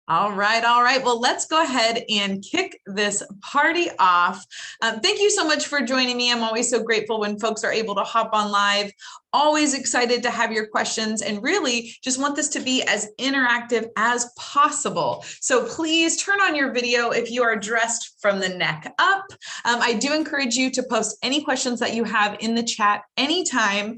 All right, all right. Well, let's go ahead and kick this party off. Thank you so much for joining me. I'm always so grateful when folks are able to hop on live. Always excited to have your questions and really just want this to be as interactive as possible. So please turn on your video if you are dressed from the neck up. I do encourage you to post any questions that you have in the chat anytime,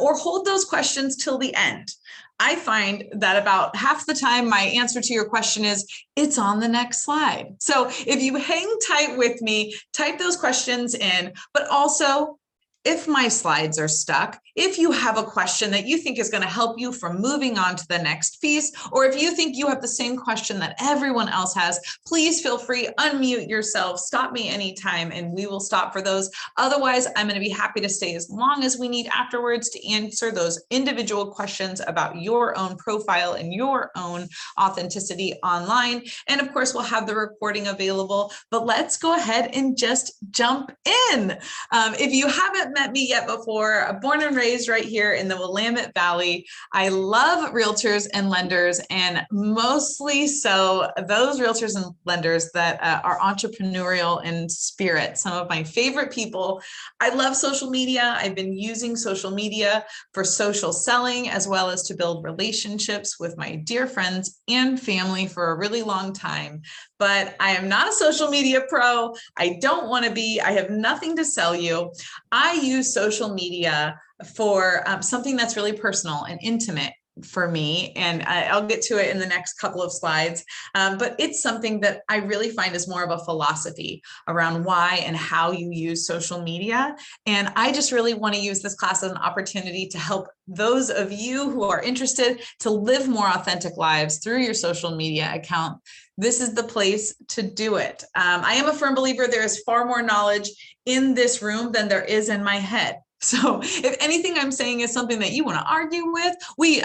or hold those questions till the end. I find that about half the time my answer to your question is, it's on the next slide. So if you hang tight with me, type those questions in, but also if my slides are stuck, if you have a question that you think is going to help you from moving on to the next piece, or if you think you have the same question that everyone else has, please feel free, unmute yourself, stop me anytime, and we will stop for those. Otherwise, I'm going to be happy to stay as long as we need afterwards to answer those individual questions about your own profile and your own authenticity online. And of course, we'll have the recording available, but let's go ahead and just jump in. If you haven't met me yet before, born and raised right here in the Willamette Valley. I love realtors and lenders, and mostly so those realtors and lenders that are entrepreneurial in spirit. Some of my favorite people. I love social media. I've been using social media for social selling as well as to build relationships with my dear friends and family for a really long time. But I am not a social media pro. I don't want to be. I have nothing to sell you. I use social media for something that's really personal and intimate for me. And I'll get to it in the next couple of slides. But it's something that I really find is more of a philosophy around why and how you use social media. And I just really want to use this class as an opportunity to help those of you who are interested to live more authentic lives through your social media account. This is the place to do it. I am a firm believer there is far more knowledge in this room than there is in my head. So if anything I'm saying is something that you want to argue with,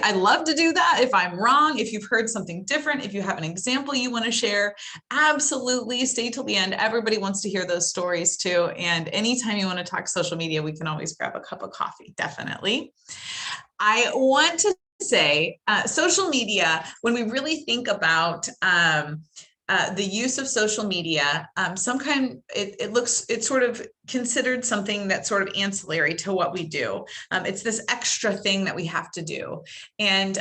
I love to do that. If I'm wrong, if you've heard something different, if you have an example you want to share, absolutely stay till the end. Everybody wants to hear those stories too. And anytime you want to talk social media, we can always grab a cup of coffee, definitely. I want to say social media, when we really think about the use of social media, it's sort of considered something that's sort of ancillary to what we do. It's this extra thing that we have to do. And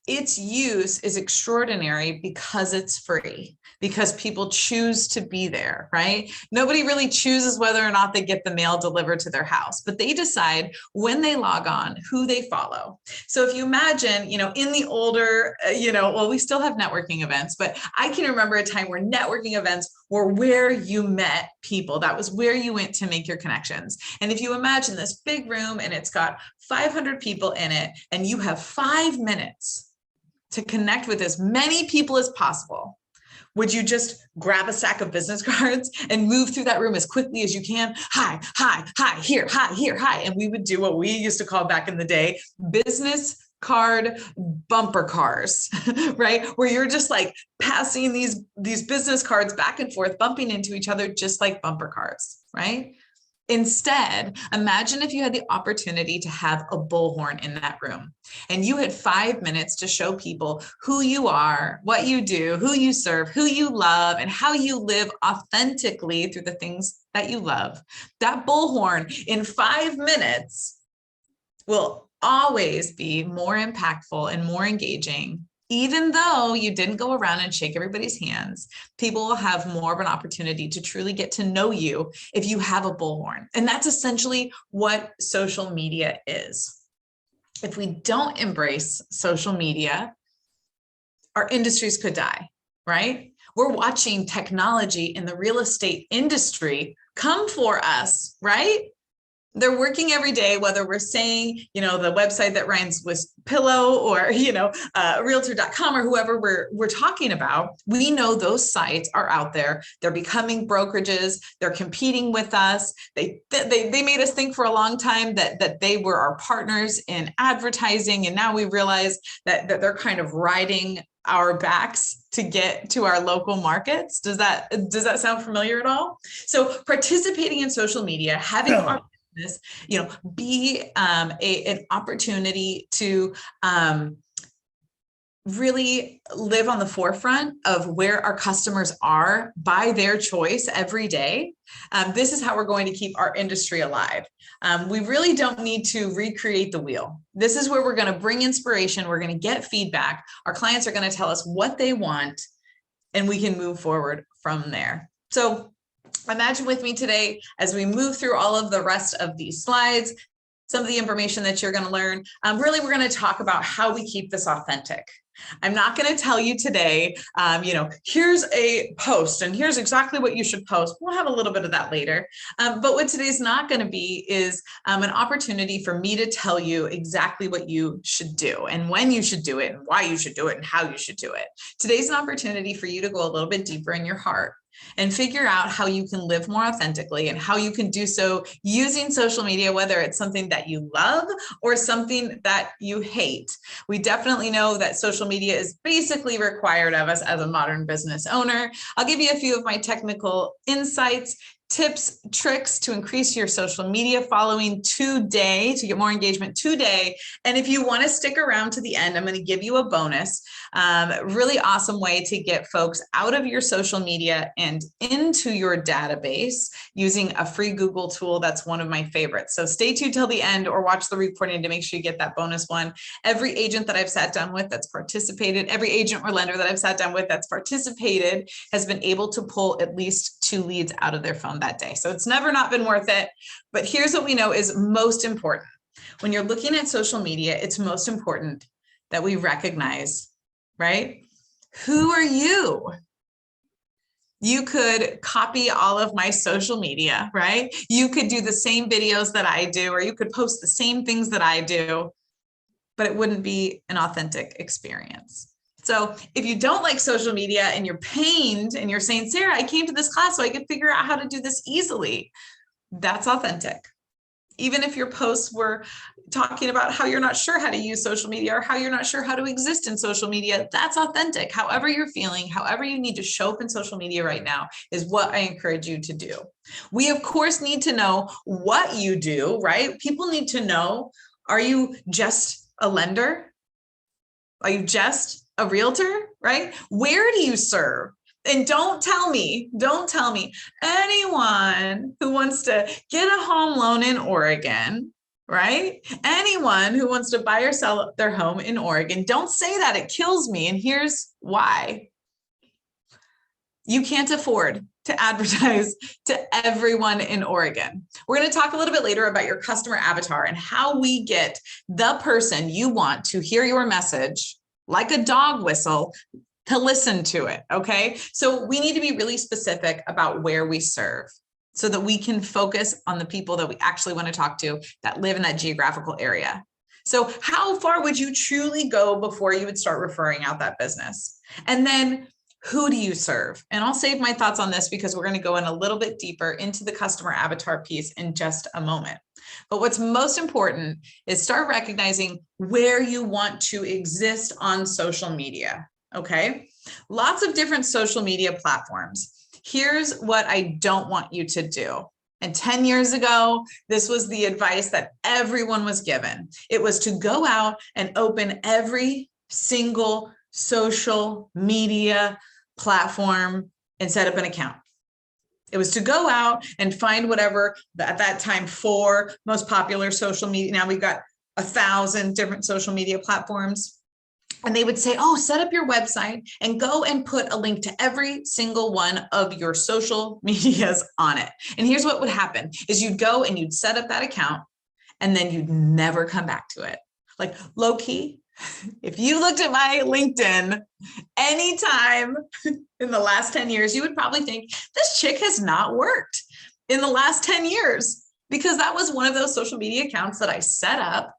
its use is extraordinary because it's free, because people choose to be there, right? Nobody really chooses whether or not they get the mail delivered to their house, but they decide when they log on who they follow. So if you imagine, in the older, well, we still have networking events, but I can remember a time where networking events were where you met people. That was where you went to make your connections. And if you imagine this big room and it's got 500 people in it, and you have 5 minutes to connect with as many people as possible, would you just grab a stack of business cards and move through that room as quickly as you can? Hi, hi, hi, here, hi, here, hi. And we would do what we used to call back in the day, business card bumper cars, right? Where you're just like passing these business cards back and forth, bumping into each other, just like bumper cars, right? Instead, imagine if you had the opportunity to have a bullhorn in that room and you had 5 minutes to show people who you are, what you do, who you serve, who you love, and how you live authentically through the things that you love. That bullhorn in 5 minutes will always be more impactful and more engaging. Even though you didn't go around and shake everybody's hands, people will have more of an opportunity to truly get to know you if you have a bullhorn. And that's essentially what social media is. If we don't embrace social media, our industries could die, right? We're watching technology in the real estate industry come for us, right? They're working every day, whether we're saying, the website that rhymes with pillow or, realtor.com or whoever we're talking about. We know those sites are out there. They're becoming brokerages. They're competing with us. They made us think for a long time that they were our partners in advertising. And now we realize that they're kind of riding our backs to get to our local markets. Does that sound familiar at all? So participating in social media, having our business, be an opportunity to really live on the forefront of where our customers are by their choice every day, this is how we're going to keep our industry alive. We really don't need to recreate the wheel. This is where we're going to bring inspiration. We're going to get feedback. Our clients are going to tell us what they want, and we can move forward from there. So imagine with me today as we move through all of the rest of these slides, some of the information that you're going to learn. Really, we're going to talk about how we keep this authentic. I'm not going to tell you today, here's a post and here's exactly what you should post. We'll have a little bit of that later. But what today's not going to be is an opportunity for me to tell you exactly what you should do and when you should do it and why you should do it and how you should do it. Today's an opportunity for you to go a little bit deeper in your heart and figure out how you can live more authentically and how you can do so using social media, whether it's something that you love or something that you hate. We definitely know that social media is basically required of us as a modern business owner. I'll give you a few of my technical insights, tips, tricks to increase your social media following today, to get more engagement today. And if you want to stick around to the end, I'm going to give you a bonus, really awesome way to get folks out of your social media and into your database using a free Google tool. That's one of my favorites. So stay tuned till the end or watch the recording to make sure you get that bonus one. Every agent that I've sat down with that's participated, every agent or lender that I've sat down with that's participated has been able to pull at least 2 leads out of their phone that day. So it's never not been worth it. But here's what we know is most important. When you're looking at social media, it's most important that we recognize, right? Who are you? You could copy all of my social media, right? You could do the same videos that I do, or you could post the same things that I do, but it wouldn't be an authentic experience. So if you don't like social media and you're pained and you're saying, Sarah, I came to this class so I could figure out how to do this easily, that's authentic. Even if your posts were talking about how you're not sure how to use social media or how you're not sure how to exist in social media, that's authentic. However you're feeling, however you need to show up in social media right now is what I encourage you to do. We, of course, need to know what you do, right? People need to know, are you just a lender? Are you just a realtor, right? Where do you serve? And don't tell me anyone who wants to get a home loan in Oregon, right? Anyone who wants to buy or sell their home in Oregon, don't say that. It kills me. And here's why. You can't afford to advertise to everyone in Oregon. We're going to talk a little bit later about your customer avatar and how we get the person you want to hear your message like a dog whistle to listen to it, okay? So we need to be really specific about where we serve so that we can focus on the people that we actually want to talk to that live in that geographical area. So how far would you truly go before you would start referring out that business? And then who do you serve? And I'll save my thoughts on this because we're going to go in a little bit deeper into the customer avatar piece in just a moment. But what's most important is start recognizing where you want to exist on social media, okay? Lots of different social media platforms. Here's what I don't want you to do. And 10 years ago, this was the advice that everyone was given. It was to go out and open every single social media platform and set up an account. It was to go out and find whatever at that time 4 most popular social media. Now we've got 1,000 different social media platforms. And they would say, oh, set up your website and go and put a link to every single one of your social medias on it. And here's what would happen is you'd go and you'd set up that account and then you'd never come back to it. Like low key, if you looked at my LinkedIn anytime in the last 10 years, you would probably think this chick has not worked in the last 10 years because that was one of those social media accounts that I set up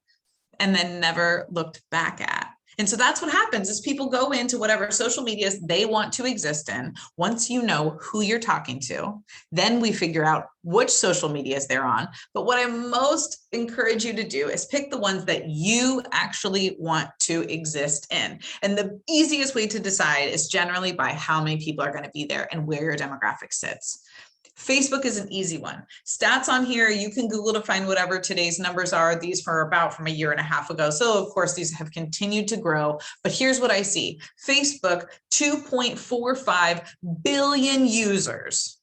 and then never looked back at. And so that's what happens is people go into whatever social medias they want to exist in. Once you know who you're talking to, then we figure out which social medias they're on. But what I most encourage you to do is pick the ones that you actually want to exist in. And the easiest way to decide is generally by how many people are going to be there and where your demographic sits. Facebook is an easy one. Stats on here, you can Google to find whatever today's numbers are. These are about from a year and a half ago. So of course, these have continued to grow, but here's what I see. Facebook, 2.45 billion users.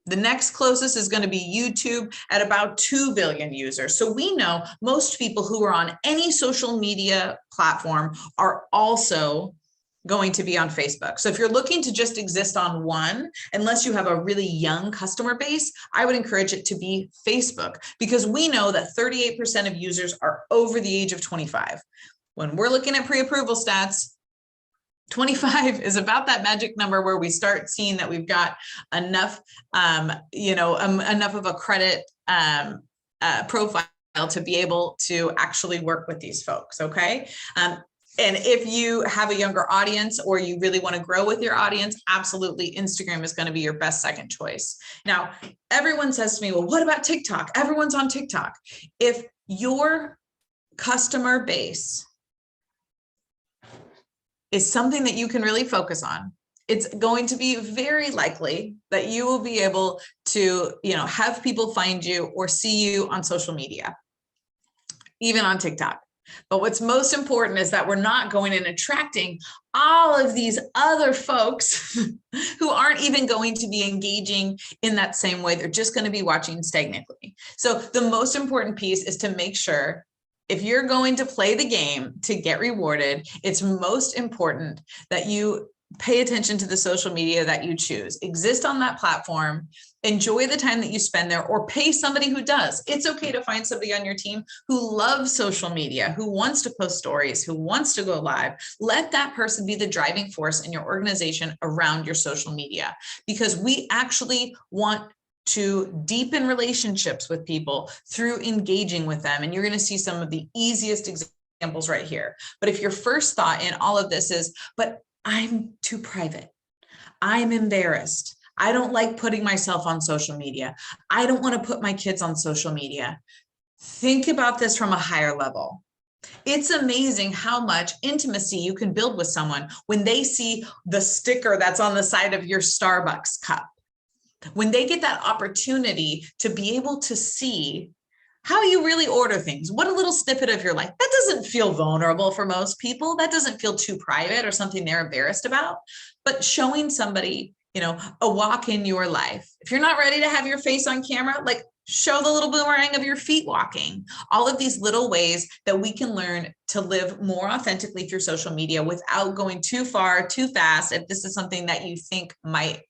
The next closest is going to be YouTube at about 2 billion users. So we know most people who are on any social media platform are also going to be on Facebook. So if you're looking to just exist on one, unless you have a really young customer base, I would encourage it to be Facebook, because we know that 38% of users are over the age of 25. When we're looking at pre-approval stats, 25 is about that magic number where we start seeing that we've got enough, enough of a credit profile to be able to actually work with these folks. Okay. And if you have a younger audience or you really want to grow with your audience, absolutely, Instagram is going to be your best second choice. Now, everyone says to me, well, what about TikTok? Everyone's on TikTok. If your customer base is something that you can really focus on, it's going to be very likely that you will be able to, have people find you or see you on social media, even on TikTok. But what's most important is that we're not going and attracting all of these other folks who aren't even going to be engaging in that same way. They're just going to be watching stagnantly. So the most important piece is to make sure, if you're going to play the game to get rewarded, it's most important that you pay attention to the social media that you choose. Exist on that platform, enjoy the time that you spend there, or pay somebody who does. It's okay to find somebody on your team who loves social media, who wants to post stories, who wants to go live. Let that person be the driving force in your organization around your social media, because we actually want to deepen relationships with people through engaging with them. And you're going to see some of the easiest examples right here. But if your first thought in all of this is, but I'm too private, I'm embarrassed, I don't like putting myself on social media, I don't want to put my kids on social media, think about this from a higher level. It's amazing how much intimacy you can build with someone when they see the sticker that's on the side of your Starbucks cup. When they get that opportunity to be able to see how you really order things, what a little snippet of your life, that doesn't feel vulnerable for most people. That doesn't feel too private or something they're embarrassed about. But showing somebody, a walk in your life. If you're not ready to have your face on camera, like show the little boomerang of your feet walking. All of these little ways that we can learn to live more authentically through social media without going too far, too fast, if this is something that you think might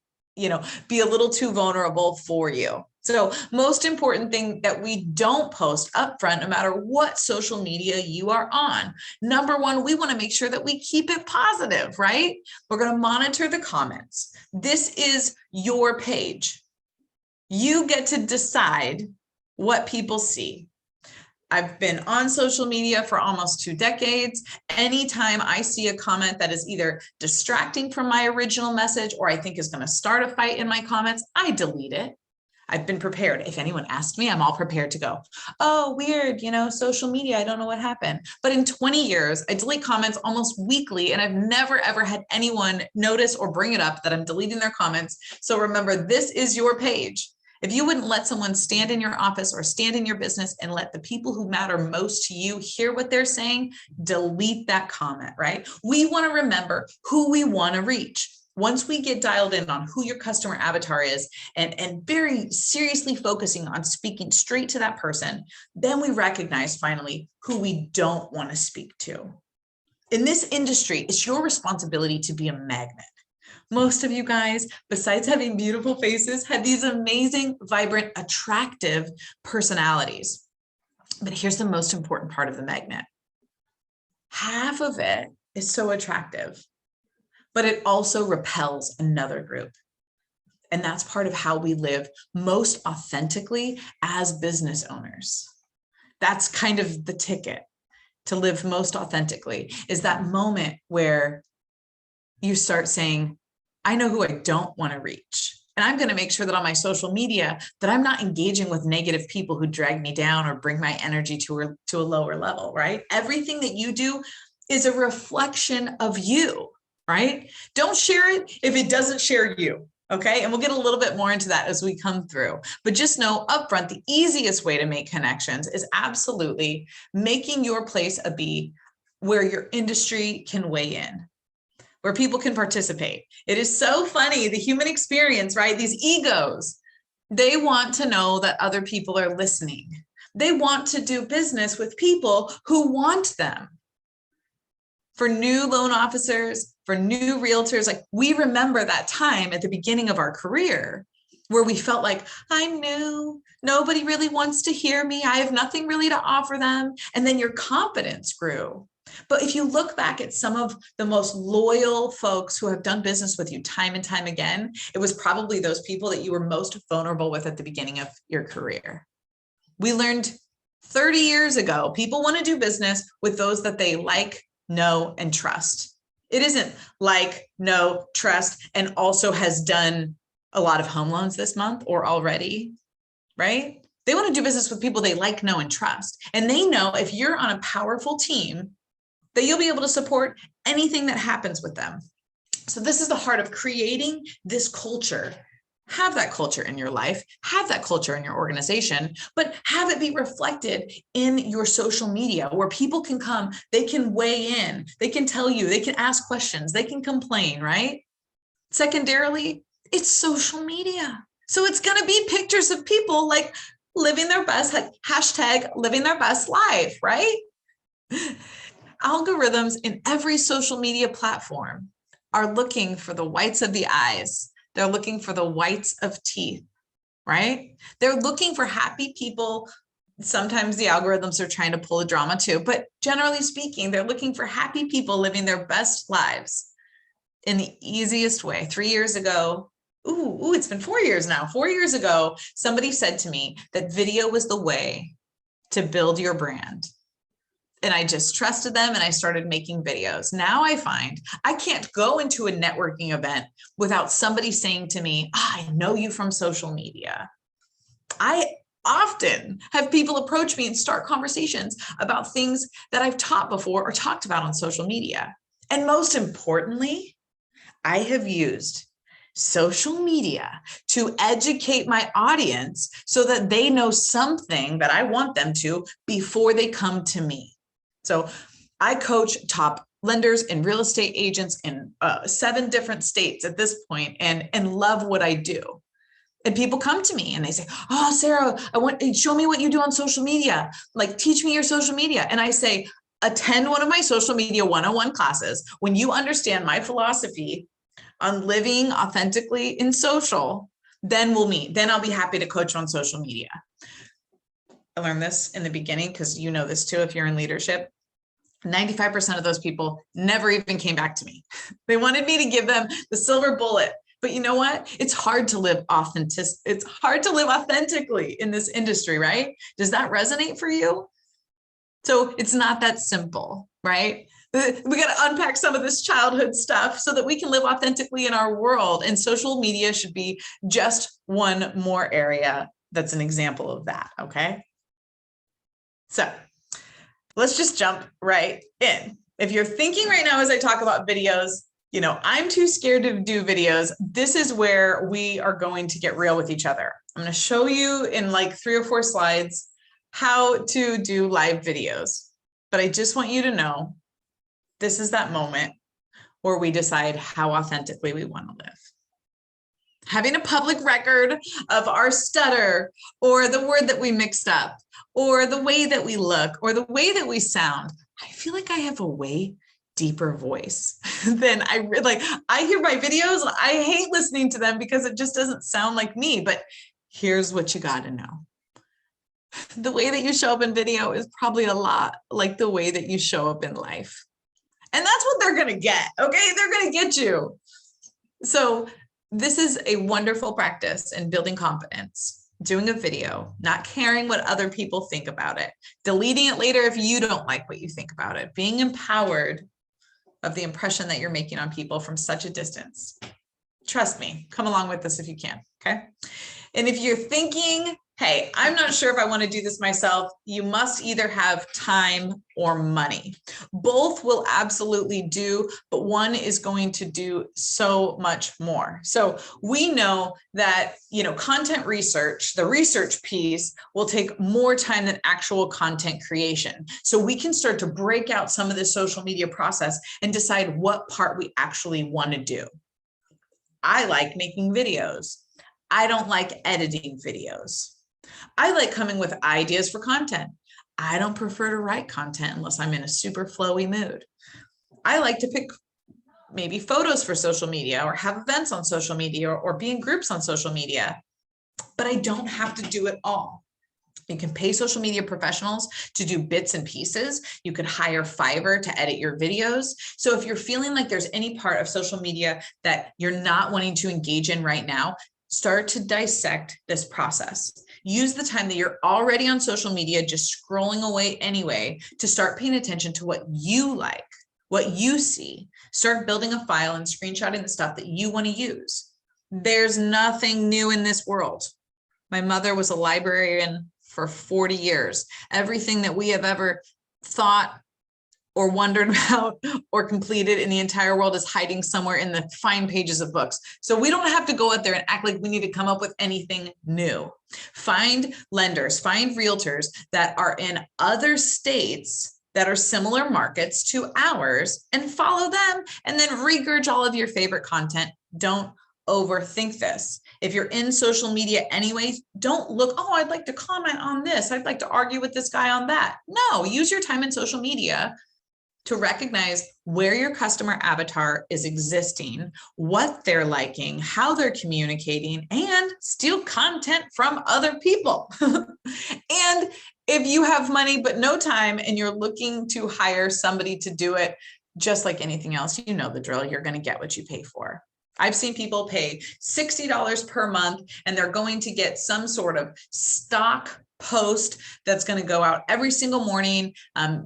be a little too vulnerable for you. So most important thing that we don't post upfront, no matter what social media you are on. Number one, we want to make sure that we keep it positive, right? We're going to monitor the comments. This is your page. You get to decide what people see. I've been on social media for almost 2 decades. Anytime I see a comment that is either distracting from my original message or I think is going to start a fight in my comments, I delete it. I've been prepared. If anyone asked me, I'm all prepared to go, oh, weird, social media, I don't know what happened. But in 20 years, I delete comments almost weekly, and I've never, ever had anyone notice or bring it up that I'm deleting their comments. So remember, this is your page. If you wouldn't let someone stand in your office or stand in your business and let the people who matter most to you hear what they're saying, delete that comment, right? We want to remember who we want to reach. Once we get dialed in on who your customer avatar is and very seriously focusing on speaking straight to that person, then we recognize finally who we don't want to speak to. In this industry, it's your responsibility to be a magnet. Most of you guys, besides having beautiful faces, have these amazing, vibrant, attractive personalities. But here's the most important part of the magnet. Half of it is so attractive, but it also repels another group. And that's part of how we live most authentically as business owners. That's kind of the ticket to live most authentically, is that moment where you start saying, I know who I don't want to reach. And I'm going to make sure that on my social media that I'm not engaging with negative people who drag me down or bring my energy to a lower level, right? Everything that you do is a reflection of you, right? Don't share it if it doesn't share you. Okay. And we'll get a little bit more into that as we come through. But just know upfront, the easiest way to make connections is absolutely making your place a B where your industry can weigh in, where people can participate. It is so funny, the human experience, right? These egos, they want to know that other people are listening. They want to do business with people who want them. For new loan officers, for new realtors, like we remember that time at the beginning of our career where we felt like, I'm new, nobody really wants to hear me, I have nothing really to offer them. And then your confidence grew. But if you look back at some of the most loyal folks who have done business with you time and time again, it was probably those people that you were most vulnerable with at the beginning of your career. We learned 30 years ago, people want to do business with those that they like, know, and trust. It isn't like, know, trust, and also has done a lot of home loans this month or already, right? They want to do business with people they like, know, and trust. And they know if you're on a powerful team, that you'll be able to support anything that happens with them. So this is the heart of creating this culture. Have that culture in your life, have that culture in your organization, but have it be reflected in your social media where people can come, they can weigh in, they can tell you, they can ask questions, they can complain, right? Secondarily, it's social media. So it's going to be pictures of people like living their best, like hashtag living their best life, right? Algorithms in every social media platform are looking for the whites of the eyes. They're looking for the whites of teeth, right? They're looking for happy people. Sometimes the algorithms are trying to pull a drama too, but generally speaking, they're looking for happy people living their best lives in the easiest way. 3 years ago, it's been 4 years now. 4 years ago, somebody said to me that video was the way to build your brand. And I just trusted them and I started making videos. Now I find I can't go into a networking event without somebody saying to me, I know you from social media. I often have people approach me and start conversations about things that I've taught before or talked about on social media. And most importantly, I have used social media to educate my audience so that they know something that I want them to before they come to me. So I coach top lenders and real estate agents in 7 different states at this point and love what I do. And people come to me and they say, oh, Sarah, show me what you do on social media. Like, teach me your social media. And I say, attend one of my social media 101 classes. When you understand my philosophy on living authentically in social, then we'll meet. Then I'll be happy to coach on social media. I learned this in the beginning because you know this too, if you're in leadership. 95% of those people never even came back to me. They wanted me to give them the silver bullet. But you know what? It's hard to live It's hard to live authentically in this industry, right? Does that resonate for you? So it's not that simple, right? We got to unpack some of this childhood stuff so that we can live authentically in our world. And social media should be just one more area that's an example of that, okay? So let's just jump right in. If you're thinking right now as I talk about videos, you know, I'm too scared to do videos. This is where we are going to get real with each other. I'm going to show you in like 3 or 4 slides how to do live videos. But I just want you to know this is that moment where we decide how authentically we want to live. Having a public record of our stutter or the word that we mixed up or the way that we look or the way that we sound, I feel like I have a way deeper voice than I hear my videos and I hate listening to them because it just doesn't sound like me. But here's what you got to know. The way that you show up in video is probably a lot like the way that you show up in life. And that's what they're going to get. Okay. They're going to get you. So this is a wonderful practice in building confidence, doing a video, not caring what other people think about it, deleting it later if you don't like what you think about it, being empowered of the impression that you're making on people from such a distance. Trust me, come along with this if you can, okay? And if you're thinking, Hey, I'm not sure if I want to do this myself. You must either have time or money. Both will absolutely do, but one is going to do so much more. So we know that, content research, the research piece will take more time than actual content creation. So we can start to break out some of the social media process and decide what part we actually want to do. I like making videos. I don't like editing videos. I like coming with ideas for content. I don't prefer to write content unless I'm in a super flowy mood. I like to pick maybe photos for social media or have events on social media or be in groups on social media, but I don't have to do it all. You can pay social media professionals to do bits and pieces. You could hire Fiverr to edit your videos. So if you're feeling like there's any part of social media that you're not wanting to engage in right now, start to dissect this process. Use the time that you're already on social media, just scrolling away anyway, to start paying attention to what you like, what you see. Start building a file and screenshotting the stuff that you want to use. There's nothing new in this world. My mother was a librarian for 40 years. Everything that we have ever thought or wondered about or completed in the entire world is hiding somewhere in the fine pages of books. So we don't have to go out there and act like we need to come up with anything new. Find lenders, find realtors that are in other states that are similar markets to ours and follow them, and then regurge all of your favorite content. Don't overthink this. If you're in social media anyway, don't look, oh, I'd like to comment on this. I'd like to argue with this guy on that. No, use your time in social media to recognize where your customer avatar is existing, what they're liking, how they're communicating, and steal content from other people. And if you have money but no time and you're looking to hire somebody to do it, just like anything else, you know the drill. You're going to get what you pay for. I've seen people pay $60 per month and they're going to get some sort of stock post that's going to go out every single morning.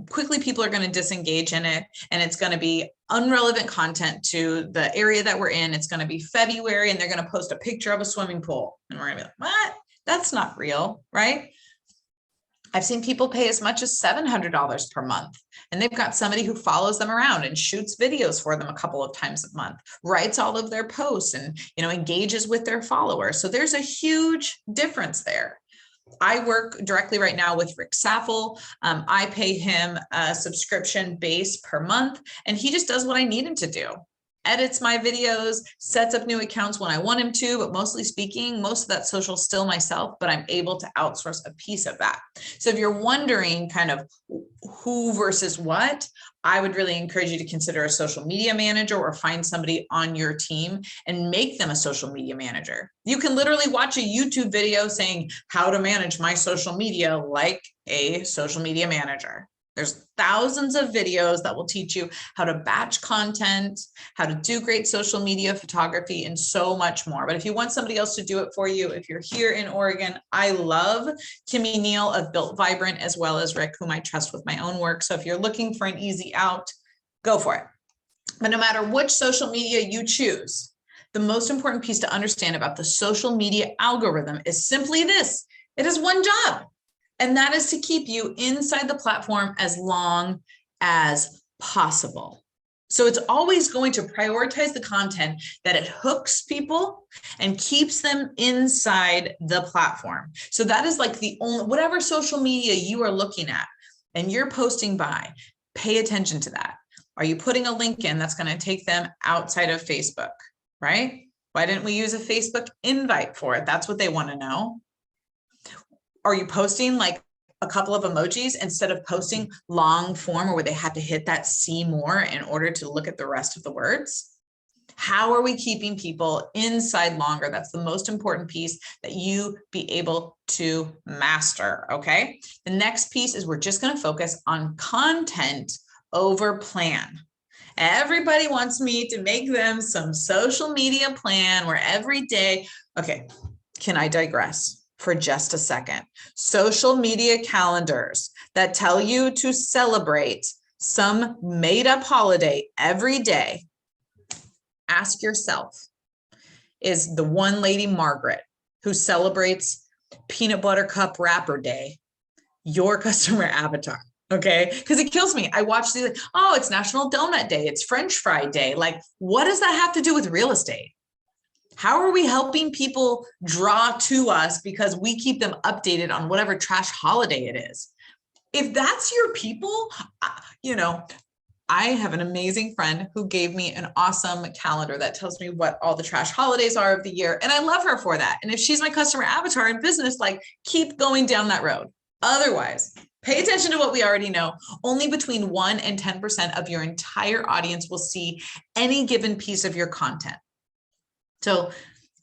Quickly, people are going to disengage in it, and it's going to be unrelevant content to the area that we're in. It's going to be February and they're going to post a picture of a swimming pool. And we're going to be like, what? That's not real, right? I've seen people pay as much as $700 per month, and they've got somebody who follows them around and shoots videos for them a couple of times a month, writes all of their posts, and engages with their followers. So there's a huge difference there. I work directly right now with Rick Saffel. I pay him a subscription base per month, and he just does what I need him to do. Edits my videos, sets up new accounts when I want him to, but mostly speaking, most of that social still myself, but I'm able to outsource a piece of that. So if you're wondering kind of who versus what, I would really encourage you to consider a social media manager or find somebody on your team and make them a social media manager. You can literally watch a YouTube video saying how to manage my social media like a social media manager. There's thousands of videos that will teach you how to batch content, how to do great social media photography, and so much more. But if you want somebody else to do it for you, if you're here in Oregon, I love Kimmy Neal of Built Vibrant, as well as Rick, whom I trust with my own work. So if you're looking for an easy out, go for it. But no matter which social media you choose, the most important piece to understand about the social media algorithm is simply this: it has one job. And that is to keep you inside the platform as long as possible. So it's always going to prioritize the content that it hooks people and keeps them inside the platform. So that is like the only, whatever social media you are looking at and you're posting by, pay attention to that. Are you putting a link in that's going to take them outside of Facebook, right? Why didn't we use a Facebook invite for it? That's what they want to know. Are you posting like a couple of emojis instead of posting long form or where they had to hit that see more in order to look at the rest of the words? How are we keeping people inside longer? That's the most important piece that you be able to master, okay? The next piece is we're just going to focus on content over plan. Everybody wants me to make them some social media plan where every day, okay, can I digress for just a second? Social media calendars that tell you to celebrate some made up holiday every day. Ask yourself, is the one lady Margaret who celebrates peanut butter cup wrapper day, your customer avatar. Okay. Because it kills me. I watch these, like, oh, it's National Donut Day. It's French Fry Day. Like, what does that have to do with real estate? How are we helping people draw to us because we keep them updated on whatever trash holiday it is? If that's your people, you know, I have an amazing friend who gave me an awesome calendar that tells me what all the trash holidays are of the year. And I love her for that. And if she's my customer avatar in business, like, keep going down that road. Otherwise, pay attention to what we already know. Only between 1 and 10% of your entire audience will see any given piece of your content. So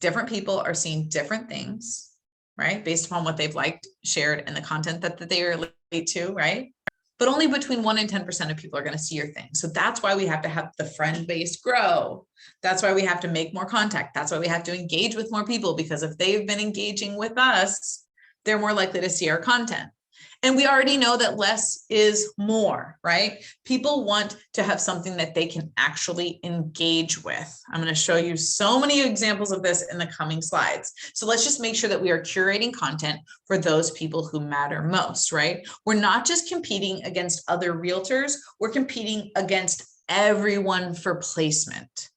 different people are seeing different things, right? Based upon what they've liked, shared, and the content that they relate to, right? But only between 1 and 10% of people are going to see your thing. So that's why we have to have the friend base grow. That's why we have to make more contact. That's why we have to engage with more people, because if they've been engaging with us, they're more likely to see our content. And we already know that less is more, right? People want to have something that they can actually engage with. I'm going to show you so many examples of this in the coming slides. So let's just make sure that we are curating content for those people who matter most, right? We're not just competing against other realtors, we're competing against everyone for placement.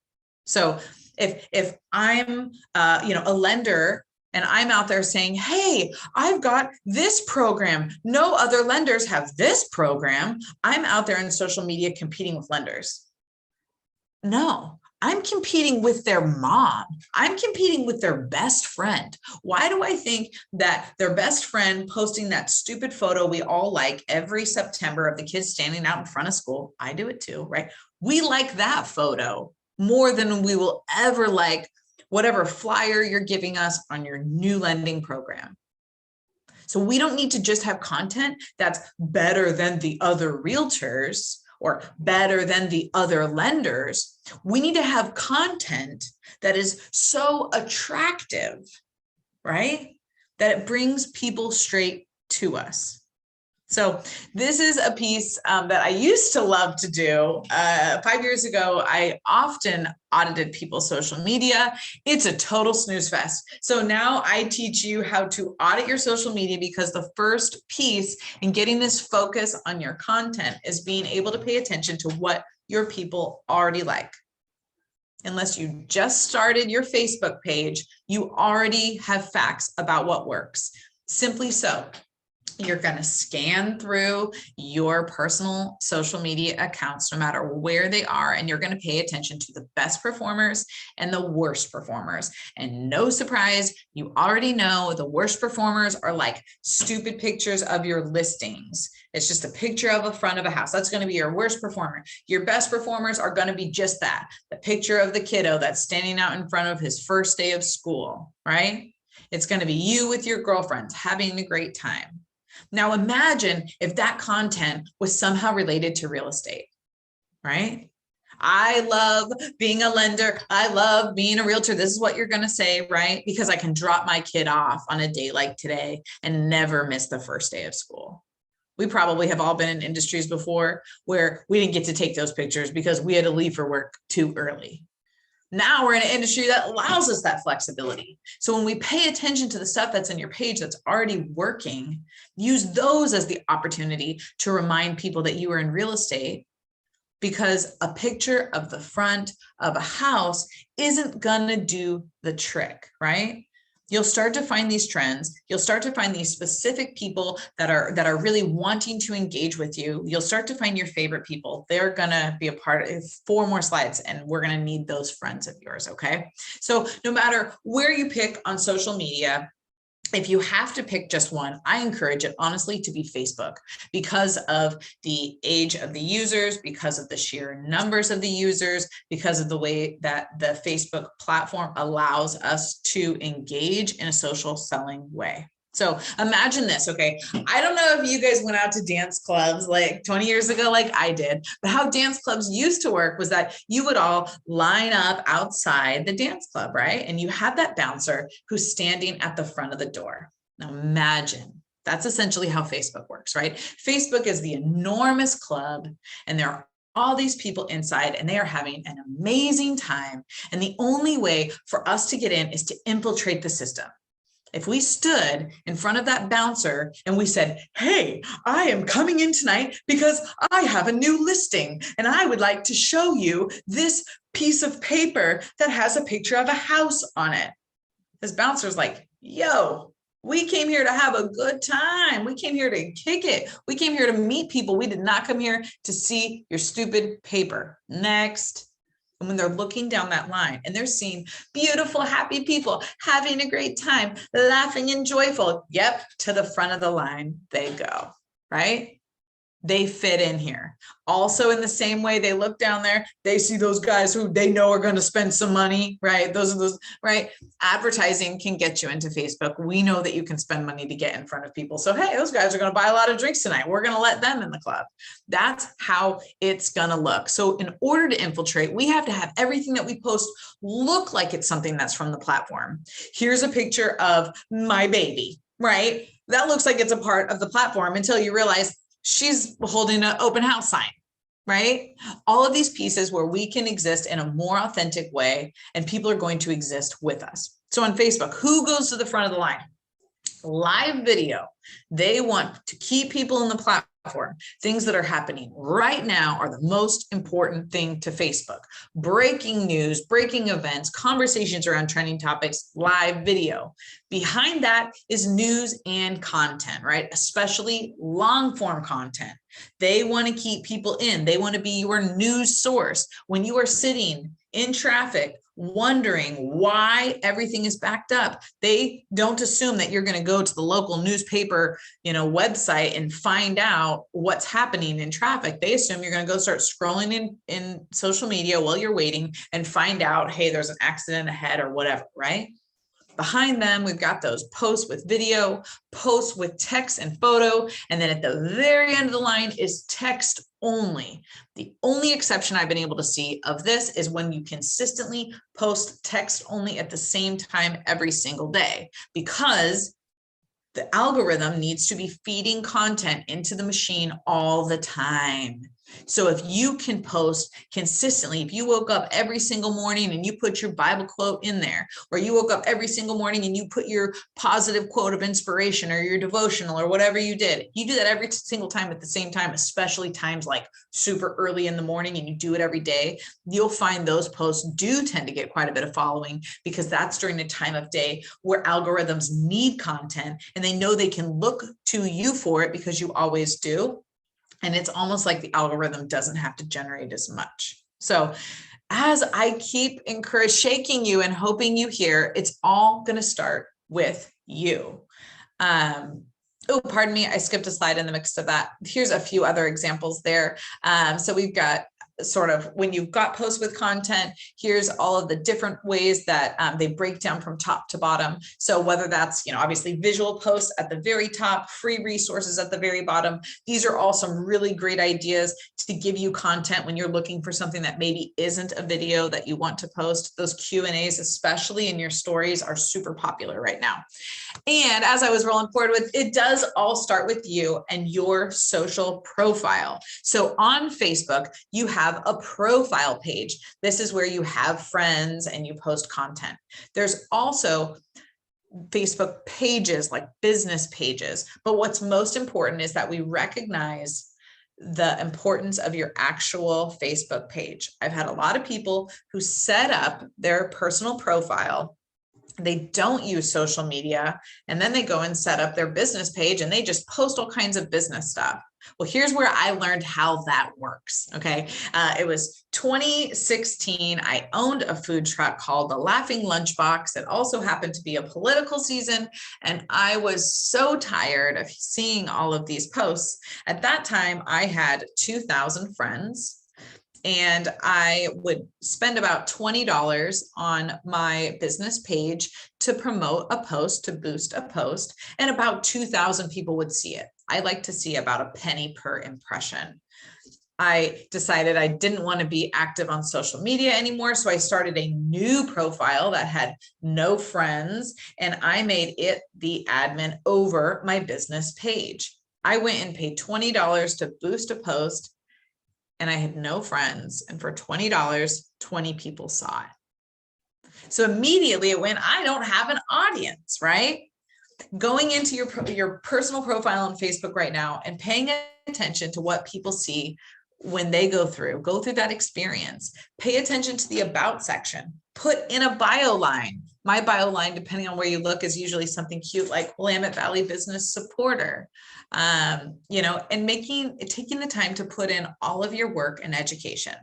So if I'm a lender, and I'm out there saying, hey, I've got this program. No other lenders have this program. I'm out there in social media competing with lenders. No, I'm competing with their mom. I'm competing with their best friend. Why do I think that their best friend posting that stupid photo we all like every September of the kids standing out in front of school? I do it too, right? We like that photo more than we will ever like whatever flyer you're giving us on your new lending program. So we don't need to just have content that's better than the other realtors or better than the other lenders. We need to have content that is so attractive, right? That it brings people straight to us. So this is a piece that I used to love to do. 5 years ago, I often audited people's social media. It's a total snooze fest. So now I teach you how to audit your social media, because the first piece in getting this focus on your content is being able to pay attention to what your people already like. Unless you just started your Facebook page, you already have facts about what works. Simply so. You're going to scan through your personal social media accounts, no matter where they are, and you're going to pay attention to the best performers and the worst performers. And no surprise, you already know the worst performers are like stupid pictures of your listings. It's just a picture of the front of a house. That's going to be your worst performer. Your best performers are going to be just that, the picture of the kiddo that's standing out in front of his first day of school, right? It's going to be you with your girlfriends having a great time. Now imagine if that content was somehow related to real estate, right? I love being a lender. I love being a realtor. This is what you're going to say, right? Because I can drop my kid off on a day like today and never miss the first day of school. We probably have all been in industries before where we didn't get to take those pictures because we had to leave for work too early. Now we're in an industry that allows us that flexibility. So when we pay attention to the stuff that's in your page that's already working, use those as the opportunity to remind people that you are in real estate, because a picture of the front of a house isn't gonna do the trick, right? You'll start to find these trends. You'll start to find these specific people that are really wanting to engage with you. You'll start to find your favorite people. They're gonna be a part of 4 more slides, and we're gonna need those friends of yours, okay? So no matter where you pick on social media, if you have to pick just one, I encourage it honestly to be Facebook, because of the age of the users, because of the sheer numbers of the users, because of the way that the Facebook platform allows us to engage in a social selling way. So imagine this, okay? I don't know if you guys went out to dance clubs like 20 years ago like I did, but how dance clubs used to work was that you would all line up outside the dance club, right? And you have that bouncer who's standing at the front of the door. Now imagine, that's essentially how Facebook works, right? Facebook is the enormous club, and there are all these people inside, and they are having an amazing time. And the only way for us to get in is to infiltrate the system. If we stood in front of that bouncer and we said, hey, I am coming in tonight because I have a new listing and I would like to show you this piece of paper that has a picture of a house on it. This bouncer's like, yo, we came here to have a good time. We came here to kick it. We came here to meet people. We did not come here to see your stupid paper. Next. And when they're looking down that line and they're seeing beautiful, happy people having a great time, laughing and joyful, yep, to the front of the line they go, right? They fit in here. Also, in the same way, they look down there, they see those guys who they know are going to spend some money, right? Those are those, right? Advertising can get you into Facebook. We know that you can spend money to get in front of people. So, hey, those guys are going to buy a lot of drinks tonight. We're going to let them in the club. That's how it's going to look. So in order to infiltrate, we have to have everything that we post look like it's something that's from the platform. Here's a picture of my baby, right? That looks like it's a part of the platform until you realize she's holding an open house sign, right? All of these pieces where we can exist in a more authentic way and people are going to exist with us. So on Facebook, who goes to the front of the line? Live video. They want to keep people in the platform. Things that are happening right now are the most important thing to Facebook. Breaking news, breaking events, conversations around trending topics, live video. Behind that is news and content, right? Especially long form content. They want to keep people in. They want to be your news source. When you are sitting in traffic, wondering why everything is backed up, they don't assume that you're going to go to the local newspaper, website and find out what's happening in traffic. They assume you're going to go start scrolling in social media while you're waiting and find out, hey, there's an accident ahead or whatever, right? Behind them, we've got those posts with video, posts with text and photo, and then at the very end of the line is text only. The only exception I've been able to see of this is when you consistently post text only at the same time every single day, because the algorithm needs to be feeding content into the machine all the time. So if you can post consistently, if you woke up every single morning and you put your Bible quote in there, or you woke up every single morning and you put your positive quote of inspiration or your devotional or whatever you did, you do that every single time at the same time, especially times like super early in the morning, and you do it every day, you'll find those posts do tend to get quite a bit of following, because that's during a time of day where algorithms need content and they know they can look to you for it because you always do. And it's almost like the algorithm doesn't have to generate as much. So as I keep shaking you and hoping you hear, it's all going to start with you. Oh, pardon me, I skipped a slide in the mix of that. Here's a few other examples there. So we've got sort of when you've got posts with content, here's all of the different ways that they break down from top to bottom. So whether that's, obviously visual posts at the very top, free resources at the very bottom, these are all some really great ideas to give you content when you're looking for something that maybe isn't a video that you want to post. Those Q&As, especially in your stories, are super popular right now. And as I was rolling forward with, it does all start with you and your social profile. So on Facebook, you have a profile page. This is where you have friends and you post content. There's also Facebook pages, like business pages. But what's most important is that we recognize the importance of your actual Facebook page. I've had a lot of people who set up their personal profile, they don't use social media, and then they go and set up their business page and they just post all kinds of business stuff. Well, here's where I learned how that works. Okay. It was 2016. I owned a food truck called the Laughing Lunchbox. It also happened to be a political season. And I was so tired of seeing all of these posts. At that time, I had 2,000 friends. And I would spend about $20 on my business page to promote a post, to boost a post, and about 2,000 people would see it. I like to see about a penny per impression. I decided I didn't want to be active on social media anymore, so I started a new profile that had no friends, and I made it the admin over my business page. I went and paid $20 to boost a post, and I had no friends. And for $20, 20 people saw it. So immediately it went, I don't have an audience, right? Going into your personal profile on Facebook right now and paying attention to what people see when they go through that experience. Pay attention to the about section. Put in a bio line. My bio line, depending on where you look, is usually something cute like Willamette Valley Business Supporter. And taking the time to put in all of your work and education.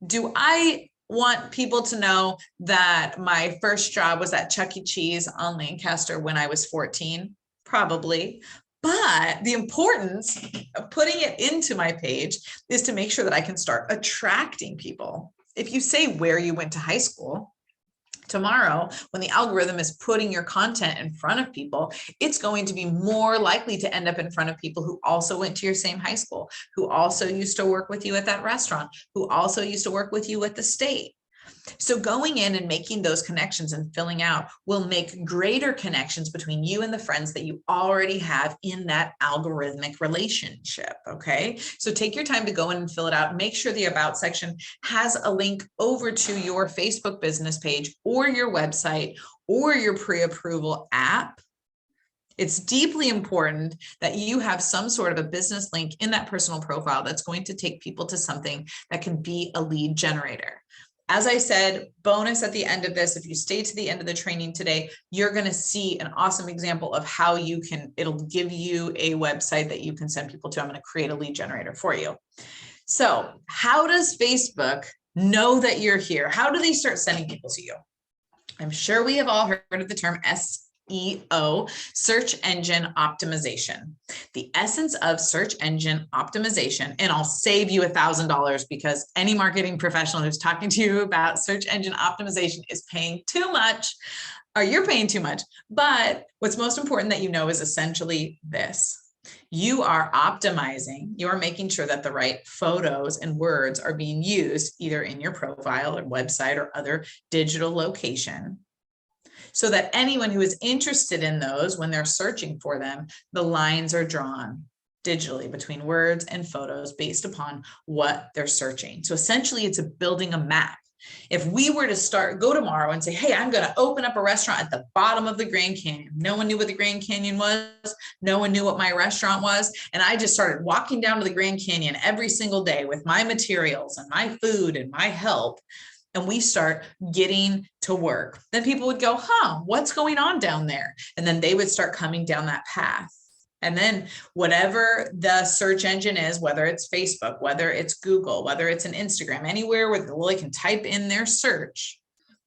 Do I want people to know that my first job was at Chuck E. Cheese on Lancaster when I was 14? Probably. But the importance of putting it into my page is to make sure that I can start attracting people. If you say where you went to high school, tomorrow, when the algorithm is putting your content in front of people, it's going to be more likely to end up in front of people who also went to your same high school, who also used to work with you at that restaurant, who also used to work with you at the state. So going in and making those connections and filling out will make greater connections between you and the friends that you already have in that algorithmic relationship. Okay. So take your time to go in and fill it out. Make sure the about section has a link over to your Facebook business page or your website or your pre-approval app. It's deeply important that you have some sort of a business link in that personal profile that's going to take people to something that can be a lead generator. As I said, bonus at the end of this, if you stay to the end of the training today, you're going to see an awesome example of how it'll give you a website that you can send people to. I'm going to create a lead generator for you. So how does Facebook know that you're here? How do they start sending people to you? I'm sure we have all heard of the term SEO, search engine optimization. The essence of search engine optimization, and I'll save you $1,000 because any marketing professional who's talking to you about search engine optimization is paying too much, or you're paying too much. But what's most important that you know is essentially this. You are optimizing, you are making sure that the right photos and words are being used either in your profile or website or other digital location, so that anyone who is interested in those, when they're searching for them, the lines are drawn digitally between words and photos based upon what they're searching. So essentially, it's building a map. If we were to go tomorrow and say, hey, I'm going to open up a restaurant at the bottom of the Grand Canyon. No one knew what the Grand Canyon was. No one knew what my restaurant was. And I just started walking down to the Grand Canyon every single day with my materials and my food and my help. And we start getting to work. Then people would go, what's going on down there? And then they would start coming down that path. And then whatever the search engine is, whether it's Facebook, whether it's Google, whether it's an Instagram, anywhere where they can type in their search,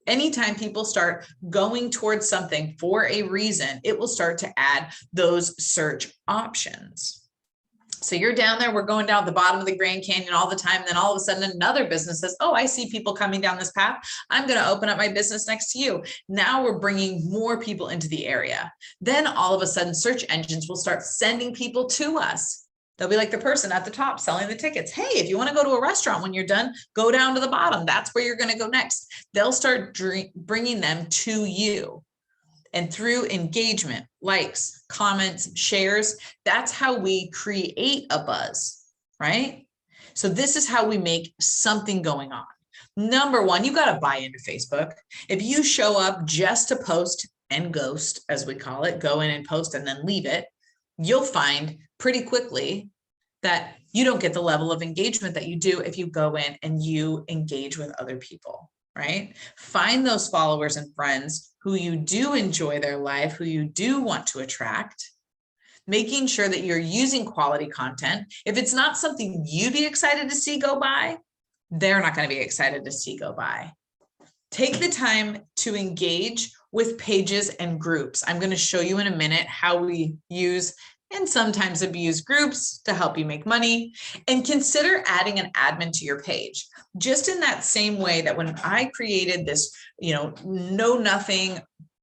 anytime people start going towards something for a reason, it will start to add those search options. So you're down there, we're going down at the bottom of the Grand Canyon all the time. And then all of a sudden another business says, oh, I see people coming down this path. I'm going to open up my business next to you. Now we're bringing more people into the area. Then all of a sudden search engines will start sending people to us. They'll be like the person at the top selling the tickets. Hey, if you want to go to a restaurant when you're done, go down to the bottom. That's where you're going to go next. They'll start bringing them to you. And through engagement, likes, comments, shares, that's how we create a buzz, right? So this is how we make something going on. Number one, you got to buy into Facebook. If you show up just to post and ghost, as we call it, go in and post and then leave it, you'll find pretty quickly that you don't get the level of engagement that you do if you go in and you engage with other people, right? Find those followers and friends who you do enjoy their life, who you do want to attract, making sure that you're using quality content. If it's not something you'd be excited to see go by, they're not going to be excited to see go by. Take the time to engage with pages and groups. I'm going to show you in a minute how we use and sometimes abuse groups to help you make money, and consider adding an admin to your page. Just in that same way that when I created this, know nothing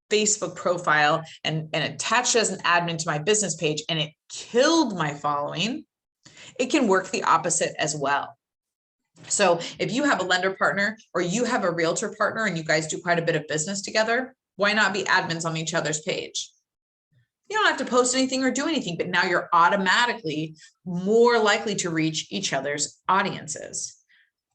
Facebook profile and attached as an admin to my business page, and it killed my following, it can work the opposite as well. So if you have a lender partner or you have a realtor partner and you guys do quite a bit of business together, why not be admins on each other's page? You don't have to post anything or do anything, but now you're automatically more likely to reach each other's audiences.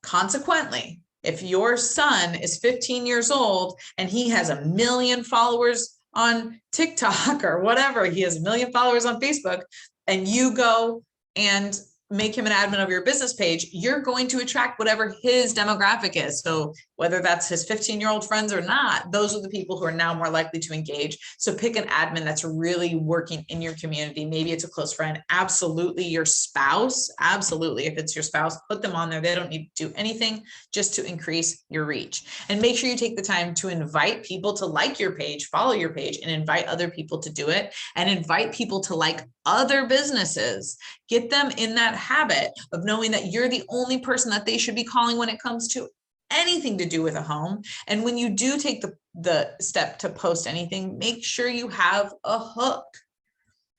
Consequently, if your son is 15 years old and he has 1 million followers on TikTok or whatever, he has 1 million followers on Facebook, and you go and make him an admin of your business page, you're going to attract whatever his demographic is. So whether that's his 15-year-old friends or not, those are the people who are now more likely to engage. So pick an admin that's really working in your community. Maybe it's a close friend, absolutely your spouse. Absolutely. If it's your spouse, put them on there. They don't need to do anything just to increase your reach. And make sure you take the time to invite people to like your page, follow your page, and invite other people to do it, and invite people to like other businesses. Get them in that habit of knowing that you're the only person that they should be calling when it comes to anything to do with a home. And when you do take the step to post anything, make sure you have a hook.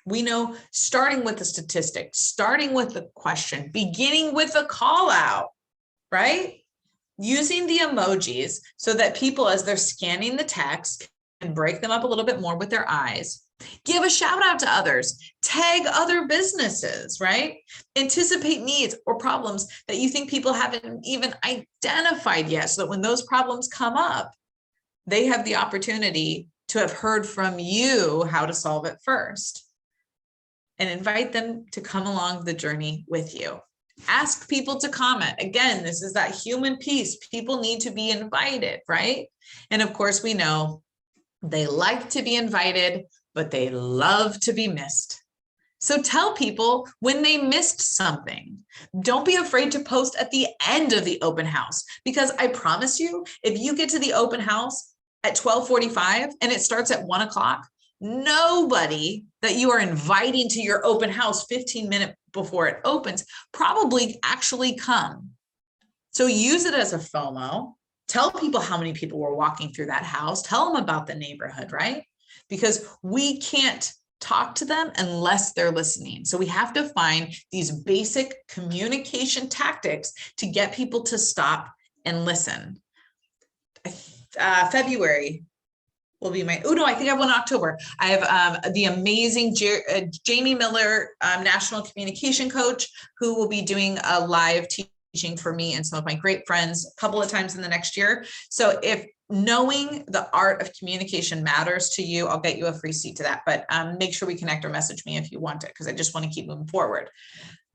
We know starting with the statistics, starting with the question, beginning with a call out, right? Using the emojis so that people, as they're scanning the text, can break them up a little bit more with their eyes. Give a shout out to others, tag other businesses, right? Anticipate needs or problems that you think people haven't even identified yet, so that when those problems come up, they have the opportunity to have heard from you how to solve it first. And invite them to come along the journey with you. Ask people to comment. Again, this is that human piece. People need to be invited, right? And of course, we know they like to be invited, but they love to be missed. So tell people when they missed something. Don't be afraid to post at the end of the open house, because I promise you, if you get to the open house at 12:45 and it starts at 1 o'clock, nobody that you are inviting to your open house 15 minutes before it opens probably actually come. So use it as a FOMO. Tell people how many people were walking through that house. Tell them about the neighborhood, right? Because we can't talk to them unless they're listening. So we have to find these basic communication tactics to get people to stop and listen. February will be my, I think I have one in October. I have the amazing Jamie Miller, national communication coach, who will be doing a live teaching for me and some of my great friends a couple of times in the next year. So if knowing the art of communication matters to you, I'll get you a free seat to that, but make sure we connect or message me if you want it, because I just want to keep moving forward.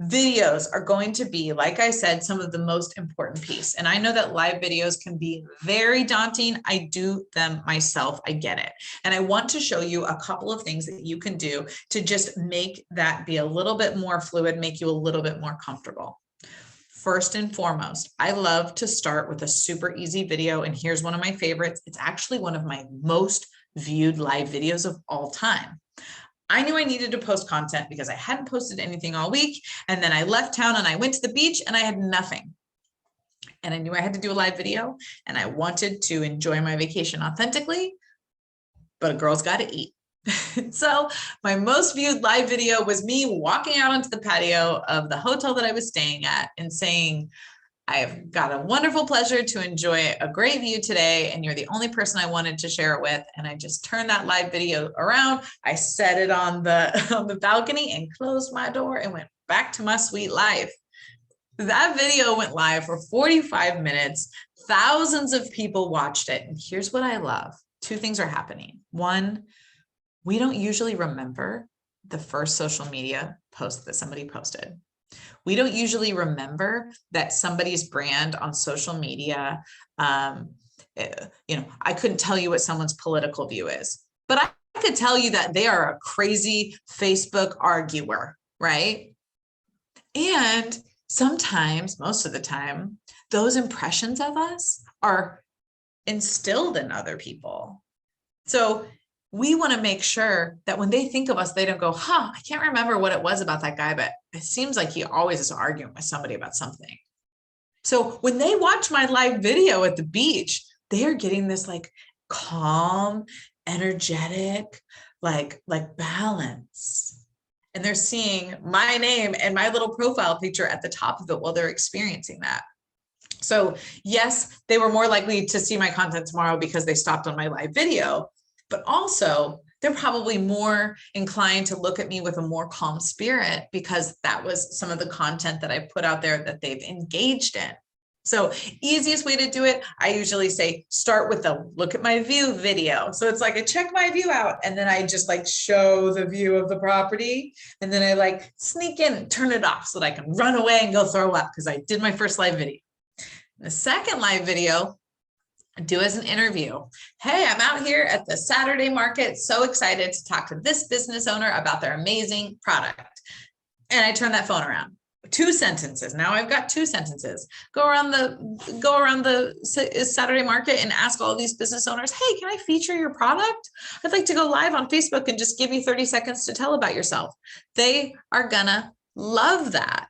Videos are going to be, like I said, some of the most important piece. And I know that live videos can be very daunting. I do them myself. I get it. And I want to show you a couple of things that you can do to just make that be a little bit more fluid, make you a little bit more comfortable. First and foremost, I love to start with a super easy video. And here's one of my favorites. It's actually one of my most viewed live videos of all time. I knew I needed to post content because I hadn't posted anything all week. And then I left town and I went to the beach and I had nothing. And I knew I had to do a live video and I wanted to enjoy my vacation authentically, but a girl's got to eat. So my most viewed live video was me walking out onto the patio of the hotel that I was staying at and saying, I've got a wonderful pleasure to enjoy a great view today, and you're the only person I wanted to share it with. And I just turned that live video around. I set it on the balcony and closed my door and went back to my sweet life. That video went live for 45 minutes. Thousands of people watched it. And here's what I love. Two things are happening. One, we don't usually remember the first social media post that somebody posted. We don't usually remember that somebody's brand on social media, I couldn't tell you what someone's political view is, but I could tell you that they are a crazy Facebook arguer, right? And sometimes, most of the time, those impressions of us are instilled in other people. So we want to make sure that when they think of us, they don't go, I can't remember what it was about that guy, but it seems like he always is arguing with somebody about something. So when they watch my live video at the beach, they are getting this like calm, energetic, like balance. And they're seeing my name and my little profile picture at the top of it while they're experiencing that. So yes, they were more likely to see my content tomorrow because they stopped on my live video. But also, they're probably more inclined to look at me with a more calm spirit because that was some of the content that I put out there that they've engaged in. So easiest way to do it, I usually say, start with the look at my view video. So it's like I check my view out and then I just like show the view of the property. And then I like sneak in and turn it off so that I can run away and go throw up because I did my first live video. The second live video, do as an interview. Hey, I'm out here at the Saturday market. So excited to talk to this business owner about their amazing product. And I turn that phone around. 2 sentences. Now I've got 2 sentences. Go around the Saturday market and ask all these business owners, hey, can I feature your product? I'd like to go live on Facebook and just give you 30 seconds to tell about yourself. They are gonna love that.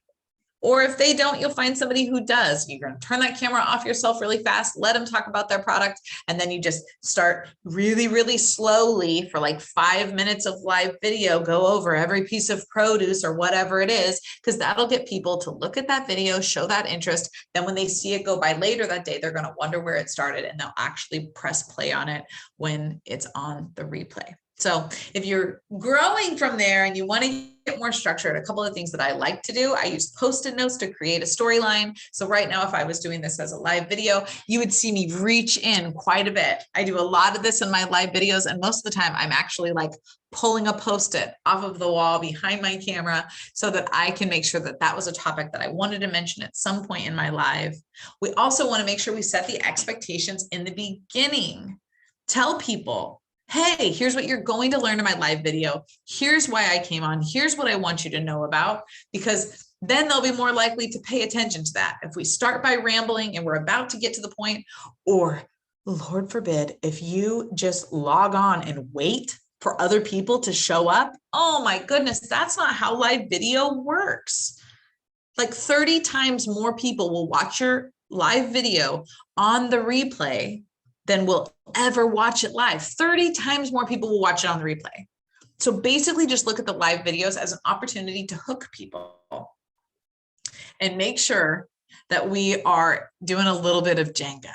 Or if they don't, you'll find somebody who does. You're going to turn that camera off yourself really fast, let them talk about their product, and then you just start really, really slowly for like 5 minutes of live video, go over every piece of produce or whatever it is, because that'll get people to look at that video, show that interest. Then when they see it go by later that day, they're going to wonder where it started, and they'll actually press play on it when it's on the replay. So if you're growing from there and you want to get more structured, a couple of things that I like to do, I use Post-it notes to create a storyline. So right now, if I was doing this as a live video, you would see me reach in quite a bit. I do a lot of this in my live videos, and most of the time I'm actually like pulling a Post-it off of the wall behind my camera so that I can make sure that that was a topic that I wanted to mention at some point in my live. We also want to make sure we set the expectations in the beginning. Tell people, hey, here's what you're going to learn in my live video. Here's why I came on. Here's what I want you to know about, because then they'll be more likely to pay attention to that. If we start by rambling and we're about to get to the point, or Lord forbid, if you just log on and wait for other people to show up, oh my goodness, that's not how live video works. Like 30 times more people will watch your live video on the replay than will ever watch it live. 30 times more people will watch it on the replay. So basically just look at the live videos as an opportunity to hook people and make sure that we are doing a little bit of Jenga.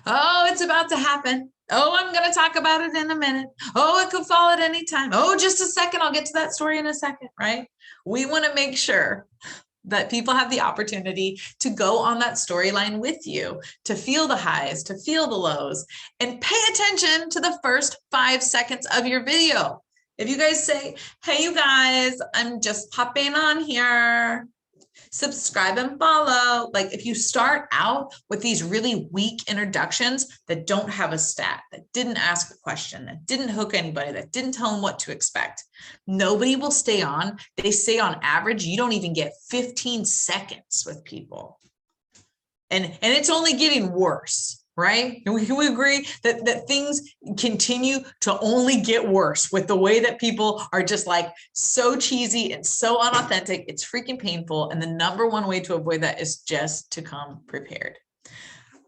Oh, it's about to happen. Oh, I'm going to talk about it in a minute. Oh, it could fall at any time. Oh, just a second. I'll get to that story in a second, right? We want to make sure that people have the opportunity to go on that storyline with you, to feel the highs, to feel the lows, and pay attention to the first 5 seconds of your video. If you guys say, hey, you guys, I'm just popping on here, subscribe and follow. Like if you start out with these really weak introductions that don't have a stat, that didn't ask a question, that didn't hook anybody, that didn't tell them what to expect, nobody will stay on. They say on average, you don't even get 15 seconds with people. And it's only getting worse. Right? And we agree that things continue to only get worse with the way that people are just like so cheesy and so unauthentic. It's freaking painful. And the number one way to avoid that is just to come prepared.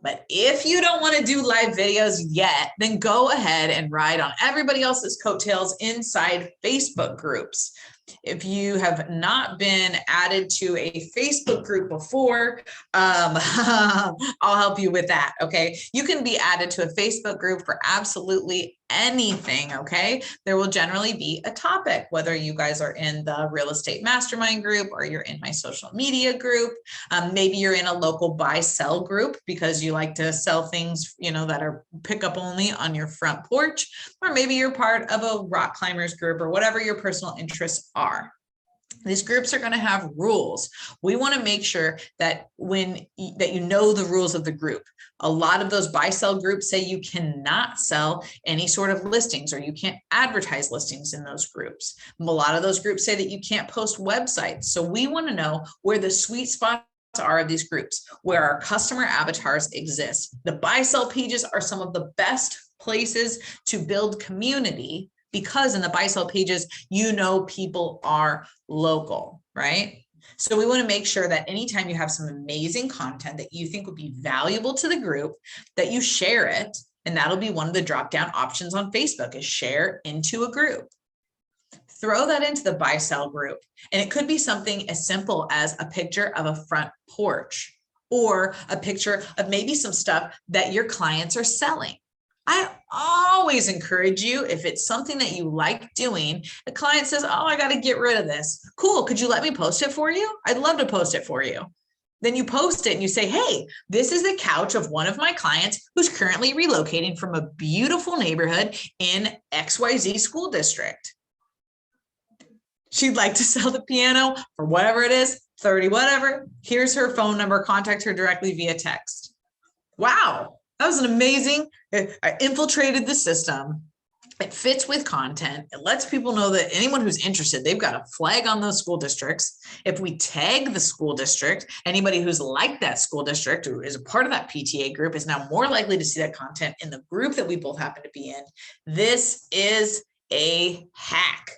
But if you don't want to do live videos yet, then go ahead and ride on everybody else's coattails inside Facebook groups. If you have not been added to a Facebook group before, I'll help you with that, okay? You can be added to a Facebook group for absolutely anything, okay? There will generally be a topic, whether you guys are in the real estate mastermind group or you're in my social media group. Maybe you're in a local buy-sell group because you like to sell things, you know, that are pickup only on your front porch, or maybe you're part of a rock climbers group or whatever your personal interests are. These groups are going to have rules. We want to make sure that you know the rules of the group. A lot of those buy-sell groups say you cannot sell any sort of listings or you can't advertise listings in those groups. A lot of those groups say that you can't post websites. So we want to know where the sweet spots are of these groups, where our customer avatars exist. The buy-sell pages are some of the best places to build community, because in the buy-sell pages, you know people are local, right? So we want to make sure that anytime you have some amazing content that you think would be valuable to the group, that you share it. And that'll be one of the drop-down options on Facebook, is share into a group. Throw that into the buy-sell group. And it could be something as simple as a picture of a front porch or a picture of maybe some stuff that your clients are selling. I always encourage you, if it's something that you like doing, the client says, oh, I got to get rid of this. Cool. Could you let me post it for you? I'd love to post it for you. Then you post it and you say, hey, this is the couch of one of my clients who's currently relocating from a beautiful neighborhood in XYZ school district. She'd like to sell the piano for whatever it is, 30, whatever. Here's her phone number. Contact her directly via text. Wow, that was an amazing, I infiltrated the system. It fits with content. It lets people know that anyone who's interested, they've got a flag on those school districts. If we tag the school district, anybody who's like that school district or is a part of that PTA group is now more likely to see that content in the group that we both happen to be in. This is a hack.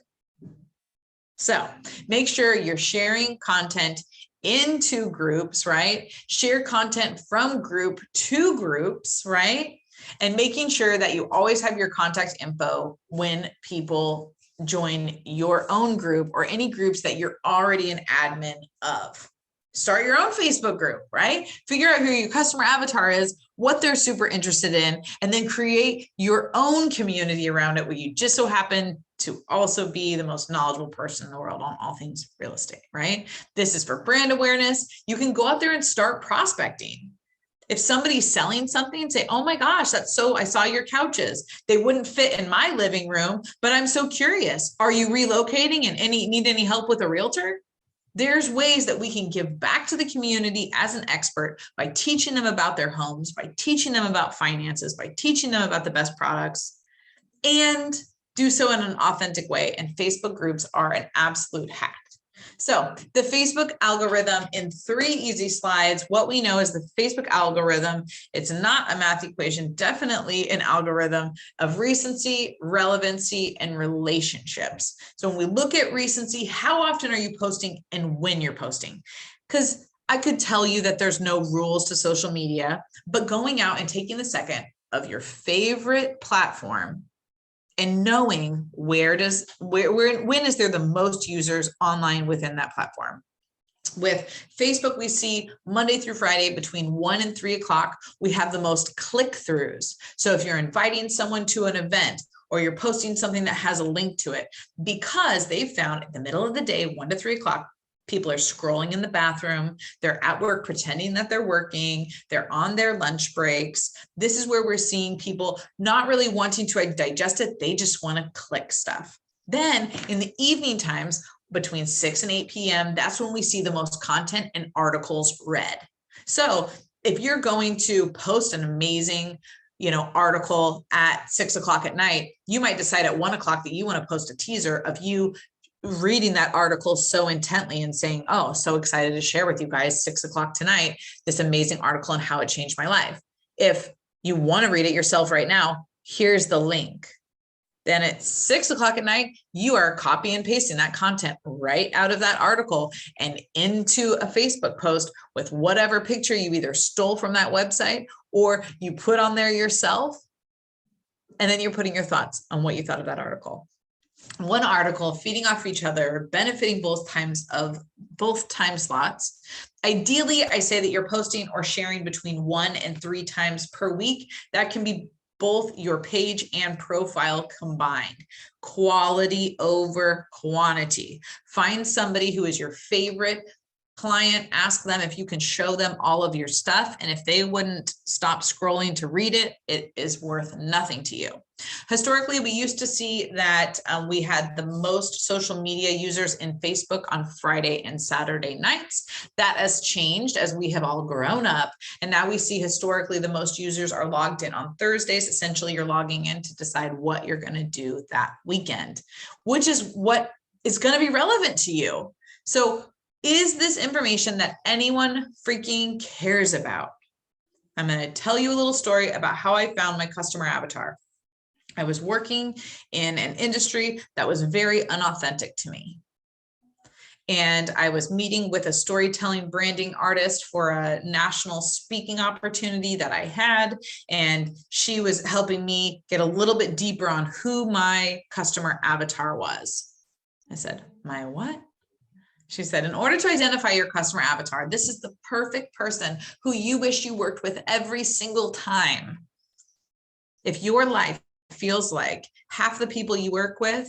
So make sure you're sharing content into groups, right? Share content from group to groups, right? And making sure that you always have your contact info when people join your own group or any groups that you're already an admin of. Start your own Facebook group, right? Figure out who your customer avatar is, what they're super interested in, and then create your own community around it where you just so happen to also be the most knowledgeable person in the world on all things real estate, right? This is for brand awareness. You can go out there and start prospecting. If somebody's selling something, say, oh my gosh, that's so, I saw your couches. They wouldn't fit in my living room, but I'm so curious. Are you relocating and need any help with a realtor? There's ways that we can give back to the community as an expert by teaching them about their homes, by teaching them about finances, by teaching them about the best products, and do so in an authentic way. And Facebook groups are an absolute hack. So the Facebook algorithm in 3 easy slides, what we know is the Facebook algorithm, it's not a math equation, definitely an algorithm of recency, relevancy, and relationships. So when we look at recency, how often are you posting and when you're posting? Because I could tell you that there's no rules to social media, but going out and taking the second of your favorite platform and knowing when is there the most users online within that platform. With Facebook, we see Monday through Friday between 1 and 3 o'clock, we have the most click-throughs. So if you're inviting someone to an event or you're posting something that has a link to it, because they've found in the middle of the day, 1 to 3 o'clock, people are scrolling in the bathroom, they're at work pretending that they're working, they're on their lunch breaks. This is where we're seeing people not really wanting to digest it, they just want to click stuff. Then in the evening times, between 6 and 8 p.m., that's when we see the most content and articles read. So if you're going to post an amazing article at 6 o'clock at night, you might decide at 1 o'clock that you want to post a teaser of you reading that article so intently and saying, oh, so excited to share with you guys 6 o'clock tonight, this amazing article on how it changed my life. If you want to read it yourself right now, here's the link. Then at 6 o'clock at night, you are copy and pasting that content right out of that article and into a Facebook post with whatever picture you either stole from that website or you put on there yourself. And then you're putting your thoughts on what you thought of that article. One article feeding off each other, benefiting both time slots. Ideally, I say that you're posting or sharing between 1 and 3 times per week. That can be both your page and profile combined. Quality over quantity. Find somebody who is your favorite client, ask them if you can show them all of your stuff. And if they wouldn't stop scrolling to read it, it is worth nothing to you. Historically, we used to see that we had the most social media users in Facebook on Friday and Saturday nights. That has changed as we have all grown up. And now we see historically the most users are logged in on Thursdays. Essentially, you're logging in to decide what you're going to do that weekend, which is what is going to be relevant to you. So is this information that anyone freaking cares about? I'm going to tell you a little story about how I found my customer avatar. I was working in an industry that was very unauthentic to me. And I was meeting with a storytelling branding artist for a national speaking opportunity that I had. And she was helping me get a little bit deeper on who my customer avatar was. I said, my what? She said, in order to identify your customer avatar, this is the perfect person who you wish you worked with every single time. If your life feels like half the people you work with,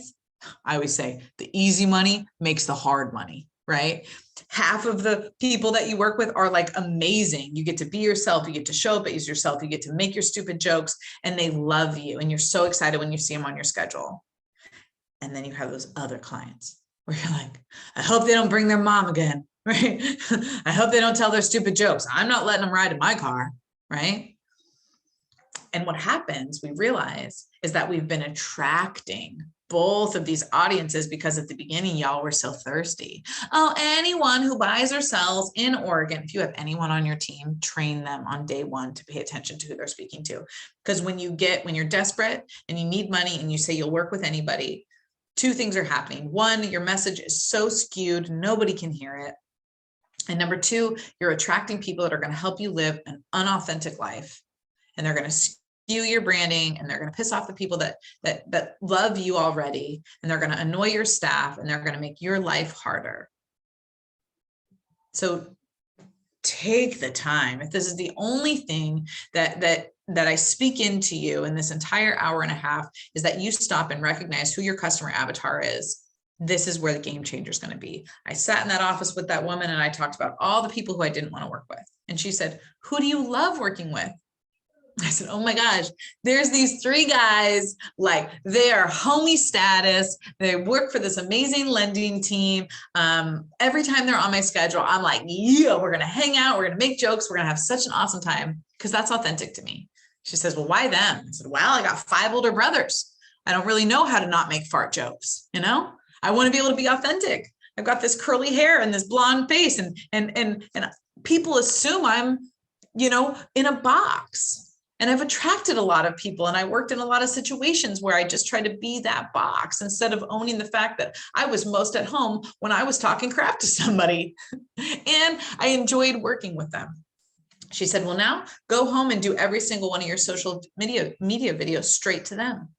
I always say the easy money makes the hard money, right? Half of the people that you work with are like amazing. You get to be yourself. You get to show up as yourself. You get to make your stupid jokes and they love you. And you're so excited when you see them on your schedule. And then you have those other clients where you're like, I hope they don't bring their mom again, right? I hope they don't tell their stupid jokes. I'm not letting them ride in my car, right? And what happens, we realize, is that we've been attracting both of these audiences because at the beginning, y'all were so thirsty. Oh, anyone who buys or sells in Oregon, if you have anyone on your team, train them on day one to pay attention to who they're speaking to. Because when you're desperate and you need money and you say you'll work with anybody, two things are happening. One, your message is so skewed, nobody can hear it. And number two, you're attracting people that are going to help you live an unauthentic life. And they're going to skew your branding and they're going to piss off the people that love you already. And they're going to annoy your staff and they're going to make your life harder. So take the time. If this is the only thing that I speak into you in this entire hour and a half, is that you stop and recognize who your customer avatar is. This is where the game changer is going to be. I sat in that office with that woman and I talked about all the people who I didn't want to work with. And she said, who do you love working with? I said, oh my gosh, there's these three guys, like they are homie status. They work for this amazing lending team. Every time they're on my schedule, I'm like, yeah, we're going to hang out. We're going to make jokes. We're going to have such an awesome time because that's authentic to me. She says, well, why them? I said, well, I got 5 older brothers. I don't really know how to not make fart jokes. You know, I want to be able to be authentic. I've got this curly hair and this blonde face and people assume I'm, in a box. And I've attracted a lot of people and I worked in a lot of situations where I just tried to be that box instead of owning the fact that I was most at home when I was talking crap to somebody and I enjoyed working with them. She said, well, now go home and do every single one of your social media videos straight to them.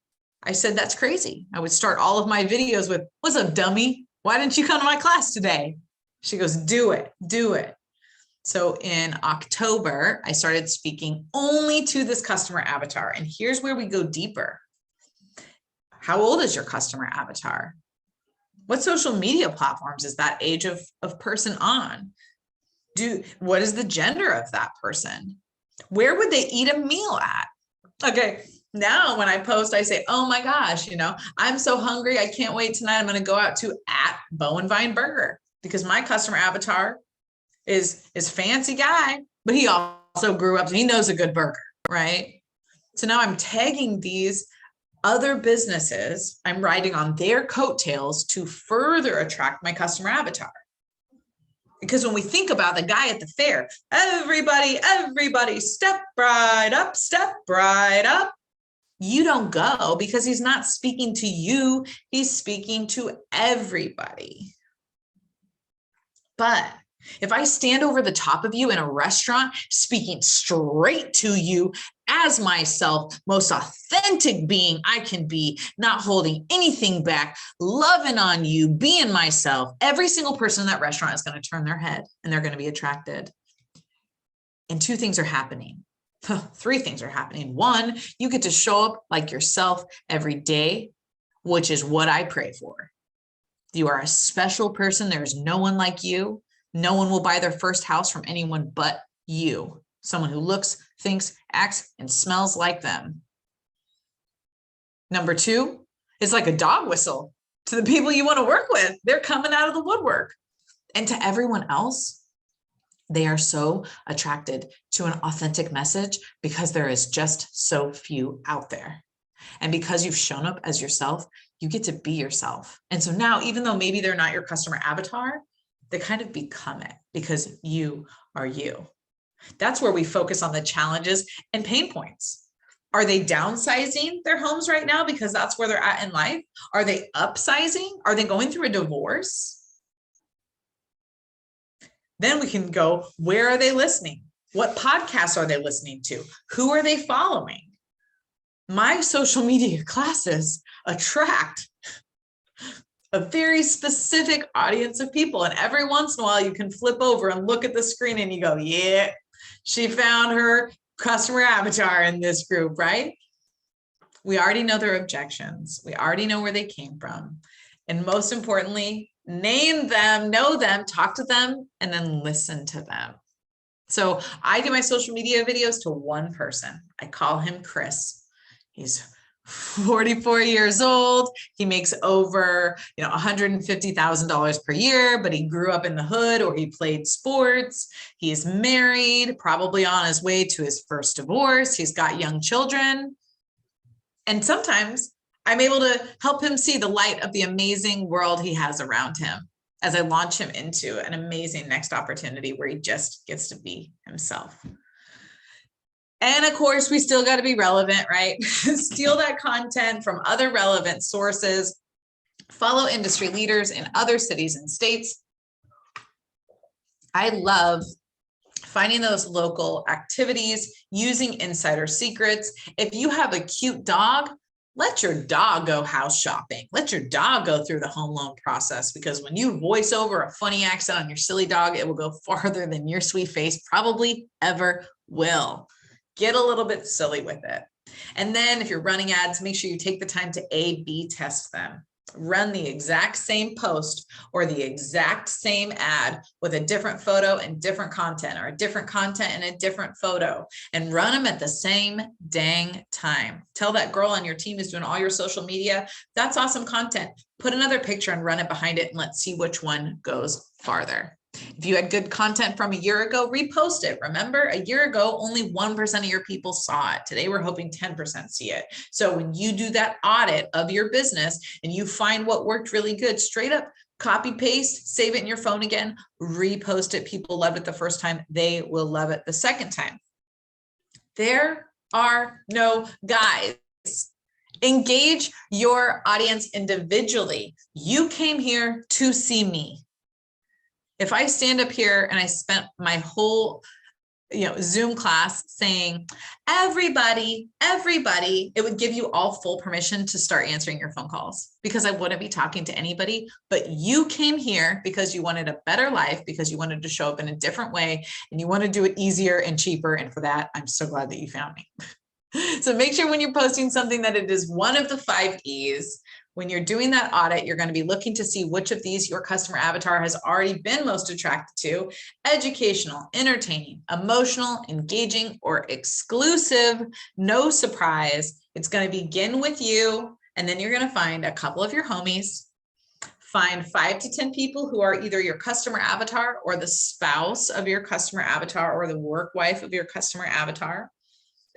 I said, that's crazy. I would start all of my videos with, what's up, dummy? Why didn't you come to my class today? She goes, do it. So in October, I started speaking only to this customer avatar. And here's where we go deeper. How old is your customer avatar? What social media platforms is that age of person on? What is the gender of that person? Where would they eat a meal at? Okay, now when I post, I say, oh my gosh, I'm so hungry. I can't wait tonight. I'm going to go out to @Bowenvine Burger because my customer avatar is fancy guy, but he also grew up, so he knows a good burger, right? So now I'm tagging these other businesses. I'm riding on their coattails to further attract my customer avatar. Because when we think about the guy at the fair, everybody, step right up. You don't go because he's not speaking to you. He's speaking to everybody. But if I stand over the top of you in a restaurant, speaking straight to you as myself, most authentic being I can be, not holding anything back, loving on you, being myself, every single person in that restaurant is going to turn their head and they're going to be attracted. And 2 things are happening. 3 things are happening. 1, you get to show up like yourself every day, which is what I pray for. You are a special person. There's no one like you. No one will buy their first house from anyone but you. Someone who looks, thinks, acts, and smells like them. Number 2, it's like a dog whistle to the people you want to work with. They're coming out of the woodwork. And to everyone else, they are so attracted to an authentic message because there is just so few out there. And because you've shown up as yourself, you get to be yourself. And so now, even though maybe they're not your customer avatar, they kind of become it because you are you. That's where we focus on the challenges and pain points. Are they downsizing their homes right now because that's where they're at in life? Are they upsizing? Are they going through a divorce? Then we can go, where are they listening? What podcasts are they listening to? Who are they following? My social media classes attract a very specific audience of people. And every once in a while, you can flip over and look at the screen and you go, yeah, she found her customer avatar in this group, right? We already know their objections. We already know where they came from. And most importantly, name them, know them, talk to them, and then listen to them. So I do my social media videos to one person. I call him Chris. He's 44 years old. He makes over, $150,000 per year, but he grew up in the hood or he played sports. He's married, probably on his way to his first divorce. He's got young children. And sometimes I'm able to help him see the light of the amazing world he has around him as I launch him into an amazing next opportunity where he just gets to be himself. And of course, we still got to be relevant, right? Steal that content from other relevant sources, follow industry leaders in other cities and states. I love finding those local activities, using insider secrets. If you have a cute dog, let your dog go house shopping. Let your dog go through the home loan process, because when you voice over a funny accent on your silly dog, it will go farther than your sweet face probably ever will. Get a little bit silly with it. And then if you're running ads, make sure you take the time to A/B test them. Run the exact same post or the exact same ad with a different photo and different content, or a different content and a different photo, and run them at the same dang time. Tell that girl on your team who's doing all your social media, that's awesome content. Put another picture and run it behind it, and let's see which one goes farther. If you had good content from a year ago, repost it. Remember, a year ago, only 1% of your people saw it. Today, we're hoping 10% see it. So when you do that audit of your business and you find what worked really good, straight up copy paste, save it in your phone again, repost it. People loved it the first time. They will love it the second time. There are no guys. Engage your audience individually. You came here to see me. If I stand up here and I spent my whole Zoom class saying, everybody, it would give you all full permission to start answering your phone calls, because I wouldn't be talking to anybody. But you came here because you wanted a better life, because you wanted to show up in a different way, and you want to do it easier and cheaper. And for that, I'm so glad that you found me. So make sure when you're posting something that it is one of the 5 E's. When you're doing that audit, you're going to be looking to see which of these your customer avatar has already been most attracted to: educational, entertaining, emotional, engaging, or exclusive. No surprise. It's going to begin with you, and then you're going to find a couple of your homies. Find 5 to 10 people who are either your customer avatar or the spouse of your customer avatar or the work wife of your customer avatar,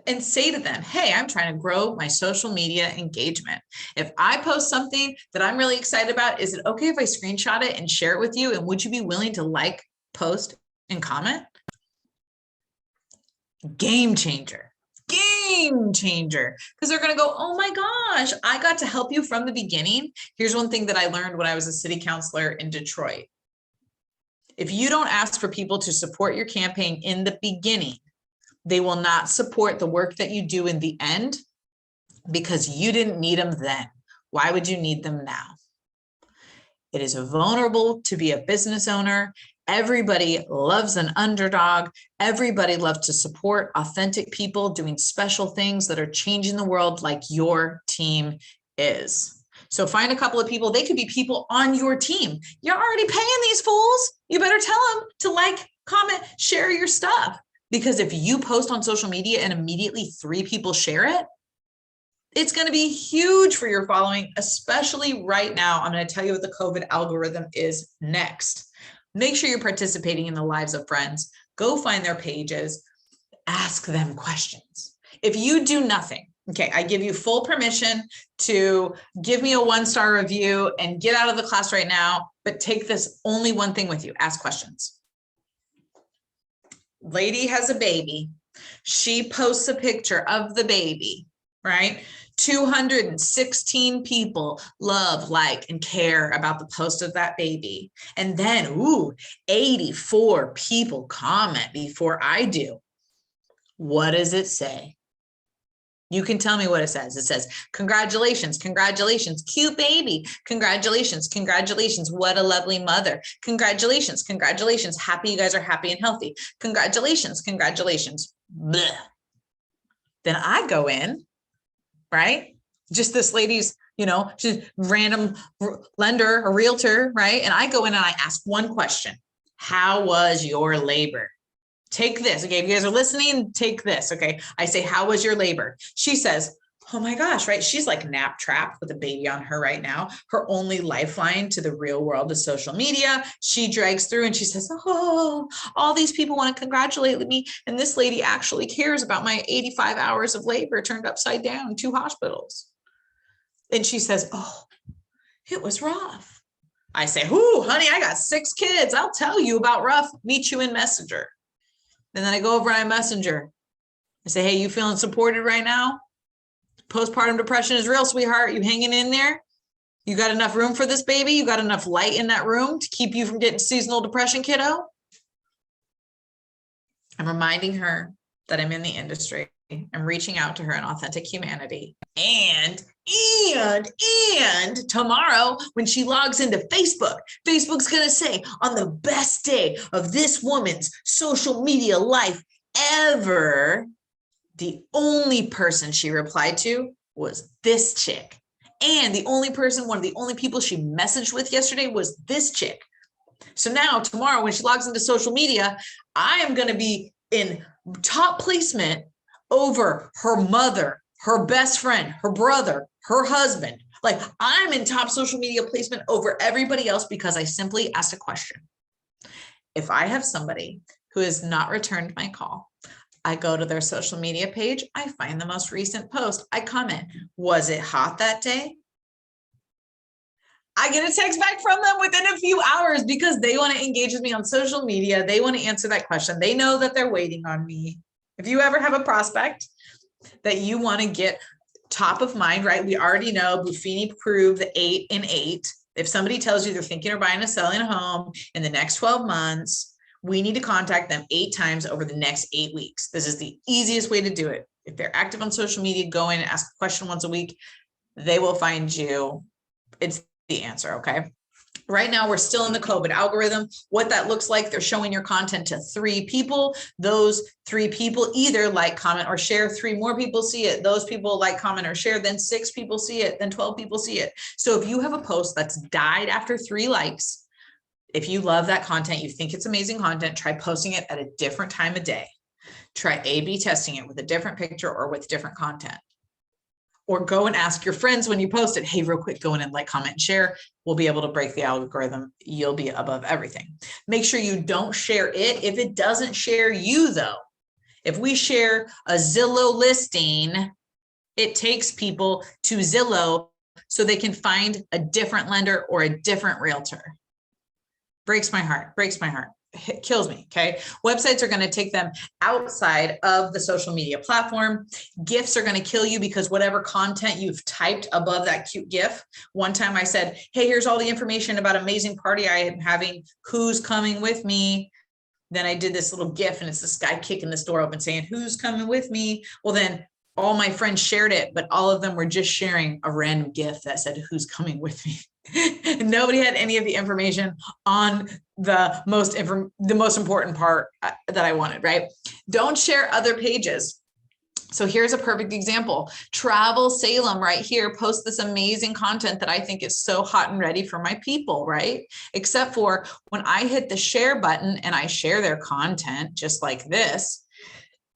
and say to them, hey, I'm trying to grow my social media engagement. If I post something that I'm really excited about, is it okay if I screenshot it and share it with you? And would you be willing to like, post, and comment? Game changer. Game changer. Because they're going to go, oh my gosh, I got to help you from the beginning. Here's one thing that I learned when I was a city councilor in Detroit. If you don't ask for people to support your campaign in the beginning, they will not support the work that you do in the end, because you didn't need them then. Why would you need them now? It is vulnerable to be a business owner. Everybody loves an underdog. Everybody loves to support authentic people doing special things that are changing the world, like your team is. So find a couple of people. They could be people on your team. You're already paying these fools. You better tell them to like, comment, share your stuff. Because if you post on social media and immediately 3 people share it, it's going to be huge for your following, especially right now. I'm going to tell you what the COVID algorithm is next. Make sure you're participating in the lives of friends. Go find their pages. Ask them questions. If you do nothing, okay, I give you full permission to give me a 1-star review and get out of the class right now, but take this only one thing with you: ask questions. Lady has a baby. She posts a picture of the baby, right? 216 people love, like, and care about the post of that baby. And then, 84 people comment before I do. What does it say? You can tell me what it says. It says, congratulations, congratulations, cute baby. Congratulations, congratulations, what a lovely mother. Congratulations, congratulations, happy you guys are happy and healthy. Congratulations, congratulations. Blech. Then I go in, right? Just this lady's she's a random lender, a realtor, right? And I go in and I ask one question. How was your labor? Take this. Okay. If you guys are listening, take this. Okay. I say, how was your labor? She says, oh my gosh, right? She's like nap trapped with a baby on her right now. Her only lifeline to the real world is social media. She drags through and she says, oh, all these people want to congratulate me. And this lady actually cares about my 85 hours of labor turned upside down, 2 hospitals. And she says, oh, it was rough. I say, ooh, honey, I got 6 kids. I'll tell you about rough. Meet you in Messenger. And then I go over on Messenger. I say, hey, you feeling supported right now? Postpartum depression is real, sweetheart. You hanging in there? You got enough room for this baby? You got enough light in that room to keep you from getting seasonal depression, kiddo? I'm reminding her that I'm in the industry. I'm reaching out to her in authentic humanity. And tomorrow when she logs into Facebook, Facebook's going to say, on the best day of this woman's social media life ever, the only person she replied to was this chick. And the only person, one of the only people she messaged with yesterday was this chick. So now tomorrow when she logs into social media, I am going to be in top placement over her mother, her best friend, her brother, her husband. Like I'm in top social media placement over everybody else because I simply asked a question. If I have somebody who has not returned my call, I go to their social media page. I find the most recent post. I comment, was it hot that day? I get a text back from them within a few hours because they want to engage with me on social media. They want to answer that question. They know that they're waiting on me. If you ever have a prospect that you want to get top of mind, right? We already know Buffini proved the 8 and 8. If somebody tells you they're thinking of buying or selling a home in the next 12 months, we need to contact them 8 times over the next 8 weeks. This is the easiest way to do it. If they're active on social media, go in and ask a question once a week. They will find you. It's the answer. Okay. Right now, we're still in the COVID algorithm. What that looks like, they're showing your content to 3 people. Those 3 people either like, comment, or share. 3 more people see it. Those people like, comment, or share. Then 6 people see it. Then 12 people see it. So if you have a post that's died after 3 likes, if you love that content, you think it's amazing content, try posting it at a different time of day. Try A/B testing it with a different picture or with different content. Or go and ask your friends when you post it, hey, real quick, go in and like, comment, and share. We'll be able to break the algorithm. You'll be above everything. Make sure you don't share it if it doesn't share you, though. If we share a Zillow listing, it takes people to Zillow so they can find a different lender or a different realtor. Breaks my heart, breaks my heart. It kills me. Okay. Websites are going to take them outside of the social media platform. GIFs are going to kill you because whatever content you've typed above that cute GIF. One time I said, hey, here's all the information about amazing party I am having. Who's coming with me? Then I did this little GIF and it's this guy kicking this door open saying, who's coming with me? Well, then all my friends shared it, but all of them were just sharing a random GIF that said, who's coming with me? Nobody had any of the information on the most important part that I wanted, right? Don't share other pages. So here's a perfect example. Travel Salem right here posts this amazing content that I think is so hot and ready for my people, right? Except for when I hit the share button and I share their content just like this,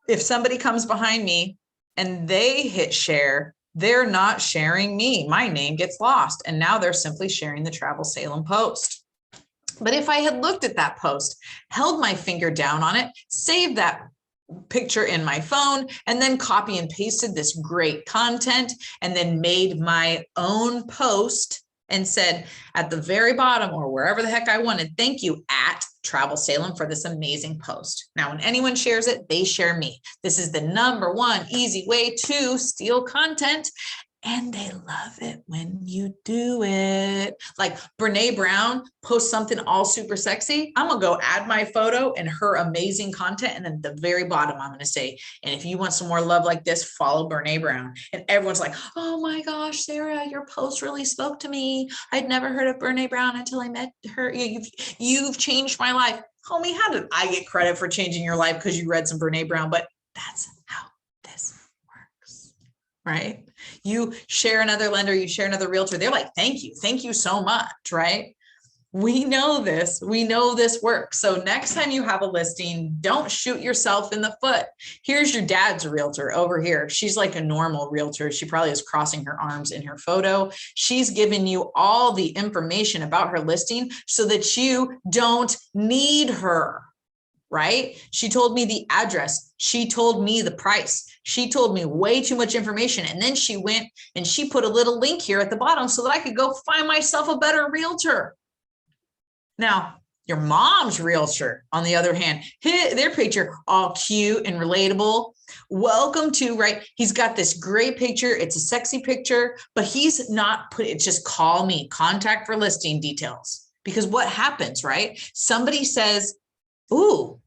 if somebody comes behind me and they hit share, they're not sharing me. My name gets lost. And now they're simply sharing the Travel Salem post. But if I had looked at that post, held my finger down on it, saved that picture in my phone, and then copy and pasted this great content, and then made my own post and said at the very bottom or wherever the heck I wanted, thank you at Travel Salem for this amazing post. Now, when anyone shares it, they share me. This is the #1 easy way to steal content. And they love it when you do it. Like Brene Brown posts something all super sexy. I'm going to go add my photo and her amazing content. And then at the very bottom, I'm going to say, and if you want some more love like this, follow Brene Brown. And everyone's like, oh my gosh, Sarah, your post really spoke to me. I'd never heard of Brene Brown until I met her. You've changed my life. Homie, how did I get credit for changing your life because you read some Brene Brown? But that's how this works. right? You share another lender, you share another realtor. They're like, thank you so much, right? We know this works. So next time you have a listing, don't shoot yourself in the foot. Here's your dad's realtor over here. She's like a normal realtor. She probably is crossing her arms in her photo. She's giving you all the information about her listing so that you don't need her, right? She told me the address. She told me the price. She told me way too much information. And then she went and she put a little link here at the bottom so that I could go find myself a better realtor. Now, your mom's realtor, on the other hand, their picture all cute and relatable. Welcome to, right? He's got this great picture. It's a sexy picture, but he's not put it, just call me, contact for listing details. Because what happens, right? Somebody says, ooh,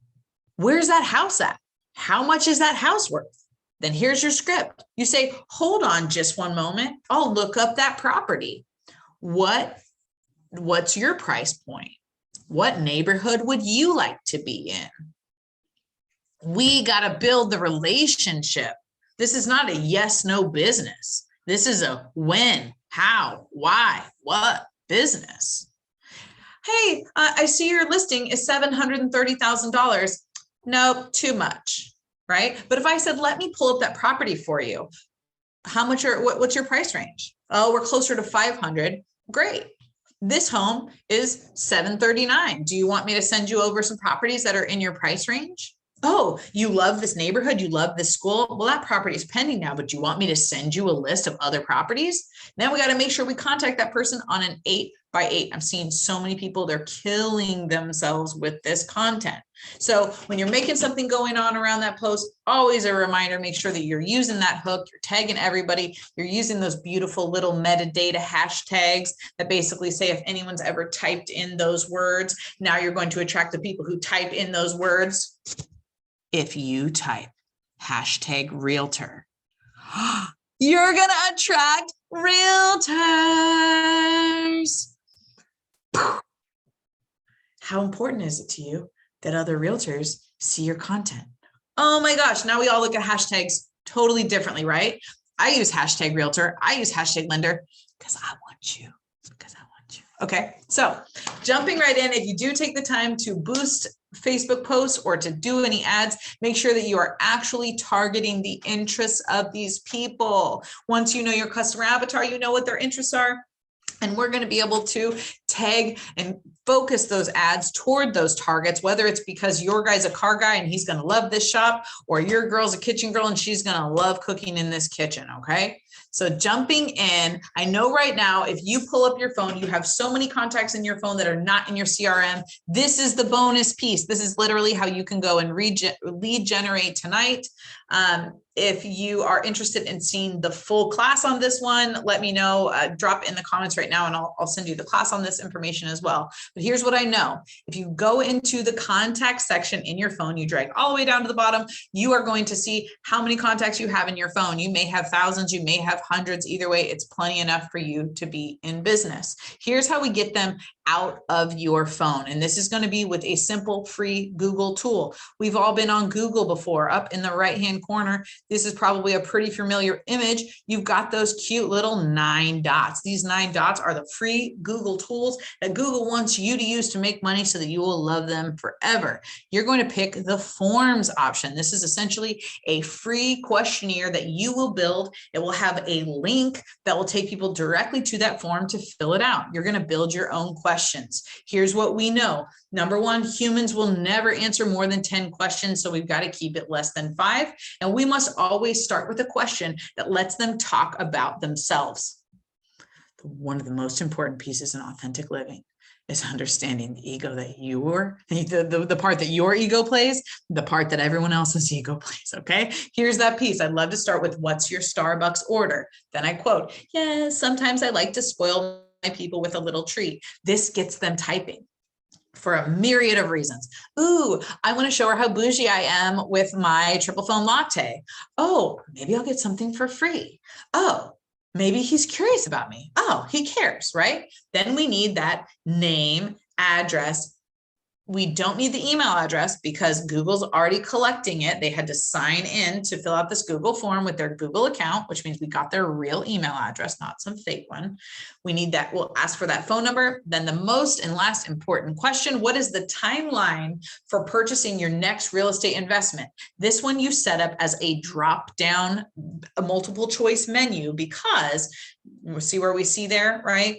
where's that house at? How much is that house worth? Then here's your script. You say, hold on just one moment. I'll look up that property. What's your price point? What neighborhood would you like to be in? We got to build the relationship. This is not a yes, no business. This is a when, how, why, what business. Hey, I see your listing is $730,000. Nope, too much, right? But if I said, let me pull up that property for you, how much what's your price range? Oh, we're closer to 500. Great. This home is $739. Do you want me to send you over some properties that are in your price range? Oh, you love this neighborhood. You love this school. Well, that property is pending now, but do you want me to send you a list of other properties? Then we got to make sure we contact that person on an 8x8. I'm seeing so many people, they're killing themselves with this content. So when you're making something going on around that post, always a reminder, make sure that you're using that hook, you're tagging everybody, you're using those beautiful little metadata hashtags that basically say if anyone's ever typed in those words, now you're going to attract the people who type in those words. If you type hashtag realtor, you're going to attract realtors. How important is it to you that other realtors see your content? Oh my gosh, now we all look at hashtags totally differently, right? I use hashtag realtor. I use hashtag lender because I want you. Okay, so jumping right in, if you do take the time to boost Facebook posts or to do any ads, make sure that you are actually targeting the interests of these people. Once you know your customer avatar, you know what their interests are. And we're going to be able to tag and focus those ads toward those targets, whether it's because your guy's a car guy and he's going to love this shop, or your girl's a kitchen girl and she's going to love cooking in this kitchen. Okay. So jumping in, I know right now, if you pull up your phone, you have so many contacts in your phone that are not in your CRM. This is the bonus piece. This is literally how you can go and lead generate tonight. If you are interested in seeing the full class on this one, let me know, drop in the comments right now and I'll send you the class on this information as well. But here's what I know. If you go into the contact section in your phone, you drag all the way down to the bottom, you are going to see how many contacts you have in your phone. You may have thousands, you may have hundreds. Either way, it's plenty enough for you to be in business. Here's how we get them out of your phone. And this is going to be with a simple free Google tool. We've all been on Google before. Up in the right-hand corner, this is probably a pretty familiar image. You've got those cute little 9 dots. These 9 dots are the free Google tools that Google wants you to use to make money so that you will love them forever. You're going to pick the forms option. This is essentially a free questionnaire that you will build. It will have a link that will take people directly to that form to fill it out. You're going to build your own questions. Here's what we know. Number one, humans will never answer more than 10 questions, so we've got to keep it less than 5. And we must always start with a question that lets them talk about themselves. One of the most important pieces in authentic living is understanding the ego that the part that your ego plays, the part that everyone else's ego plays, okay? Here's that piece. I'd love to start with, what's your Starbucks order? Then I quote, yes, sometimes I like to spoil my people with a little treat. This gets them typing for a myriad of reasons. Ooh, I want to show her how bougie I am with my triple foam latte. Oh, maybe I'll get something for free. Oh, maybe he's curious about me. Oh, he cares, right? Then we need that name, address, We don't need the email address because Google's already collecting it. They had to sign in to fill out this Google form with their Google account, which means we got their real email address, not some fake one. We need that. We'll ask for that phone number. Then the most and last important question, what is the timeline for purchasing your next real estate investment? This one you set up as a drop down, a multiple choice menu, because we'll see where we see there, right?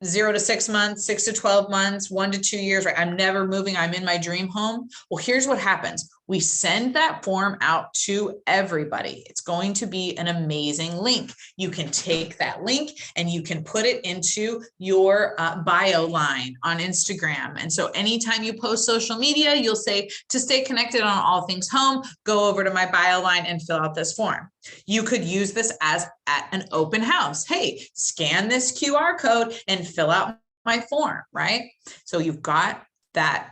0 to 6 months, 6 to 12 months, 1 to 2 years, right? I'm never moving. I'm in my dream home. Well, here's what happens. We send that form out to everybody. It's going to be an amazing link. You can take that link and you can put it into your bio line on Instagram. And so anytime you post social media, you'll say, to stay connected on all things home, go over to my bio line and fill out this form. You could use this as at an open house. Hey, scan this QR code and fill out my form, right? So you've got that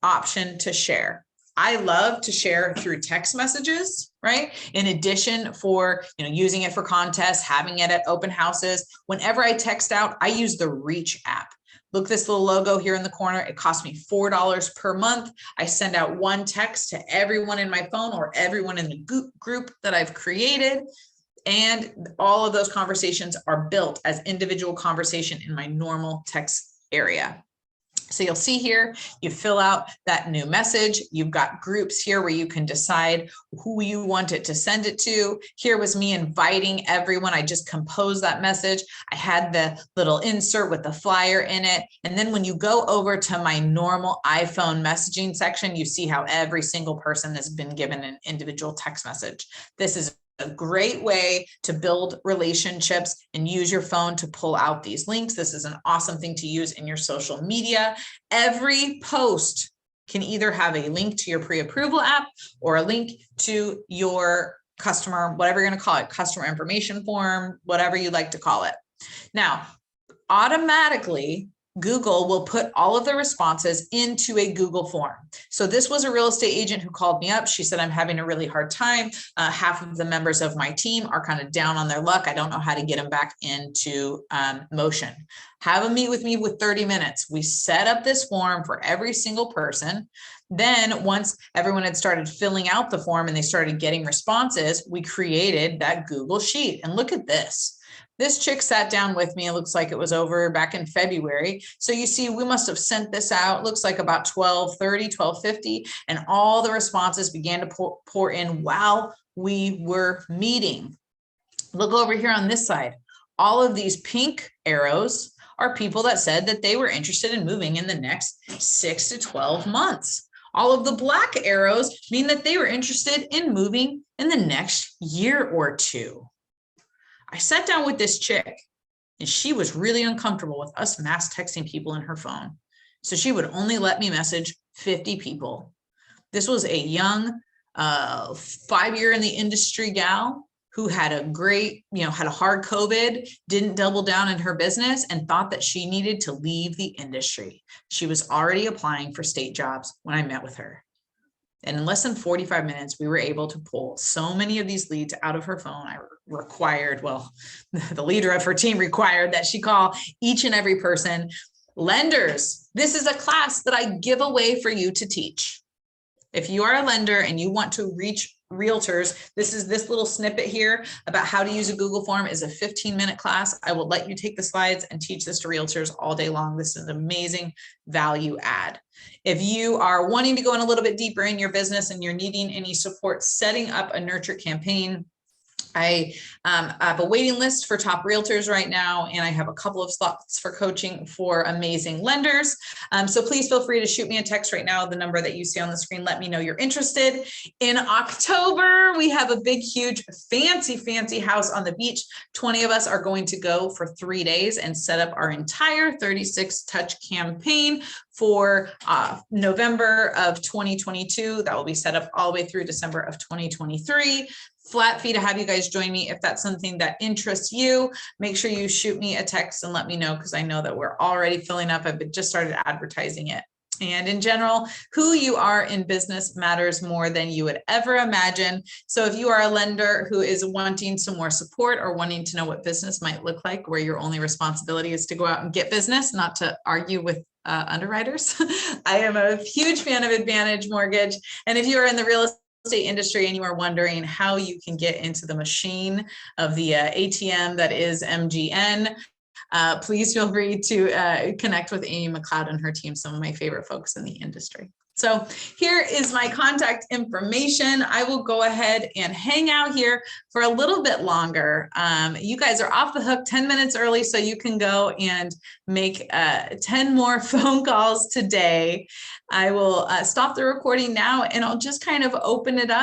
option to share. I love to share through text messages, right? In addition for, using it for contests, having it at open houses. Whenever I text out, I use the Reach app. Look, this little logo here in the corner. It costs me $4 per month. I send out one text to everyone in my phone or everyone in the group that I've created. And all of those conversations are built as individual conversation in my normal text area. So you'll see here, you fill out that new message. You've got groups here where you can decide who you want it to send it to. Here was me inviting everyone. I just composed that message. I had the little insert with the flyer in it. And then when you go over to my normal iPhone messaging section, you see how every single person has been given an individual text message. This is a great way to build relationships and use your phone to pull out these links. This is an awesome thing to use in your social media. Every post can either have a link to your pre-approval app or a link to your customer, whatever you're going to call it, customer information form, whatever you like to call it. Now, automatically, Google will put all of the responses into a Google form. So this was a real estate agent who called me up. She said, I'm having a really hard time. Half of the members of my team are kind of down on their luck. I don't know how to get them back into motion. Have a meet with me with 30 minutes. We set up this form for every single person. Then once everyone had started filling out the form and they started getting responses, we created that Google sheet. And look at this. This chick sat down with me. It looks like it was over back in February. So you see, we must have sent this out. Looks like about 12:30, 12:50, and all the responses began to pour in while we were meeting. Look over here on this side. All of these pink arrows are people that said that they were interested in moving in the next 6 to 12 months. All of the black arrows mean that they were interested in moving in the next year or two. I sat down with this chick and she was really uncomfortable with us mass texting people in her phone. So she would only let me message 50 people. This was a young 5-year in the industry gal who had a great, had a hard COVID, didn't double down in her business and thought that she needed to leave the industry. She was already applying for state jobs when I met with her. And in less than 45 minutes, we were able to pull so many of these leads out of her phone. I required, the leader of her team required that she call each and every person. Lenders, this is a class that I give away for you to teach. If you are a lender and you want to reach realtors, this little snippet here about how to use a Google form is a 15-minute class. I will let you take the slides and teach this to realtors all day long. This is an amazing value add. If you are wanting to go in a little bit deeper in your business and you're needing any support setting up a nurture campaign, I have a waiting list for top realtors right now, and I have a couple of slots for coaching for amazing lenders. So please feel free to shoot me a text right now, the number that you see on the screen. Let me know you're interested. In October, we have a big, huge, fancy house on the beach. 20 of us are going to go for 3 days and set up our entire 36 touch campaign for November of 2022. That will be set up all the way through December of 2023. Flat fee to have you guys join me. If that's something that interests you, make sure you shoot me a text and let me know, because I know that we're already filling up. I've just started advertising it. And in general, who you are in business matters more than you would ever imagine. So if you are a lender who is wanting some more support or wanting to know what business might look like, where your only responsibility is to go out and get business, not to argue with underwriters, I am a huge fan of Advantage Mortgage. And if you are in the real estate industry and you are wondering how you can get into the machine of the ATM that is MGN, please feel free to connect with Amy McLeod and her team, some of my favorite folks in the industry. So here is my contact information. I will go ahead and hang out here for a little bit longer. You guys are off the hook 10 minutes early, so you can go and make 10 more phone calls today. I will stop the recording now, and I'll just kind of open it up.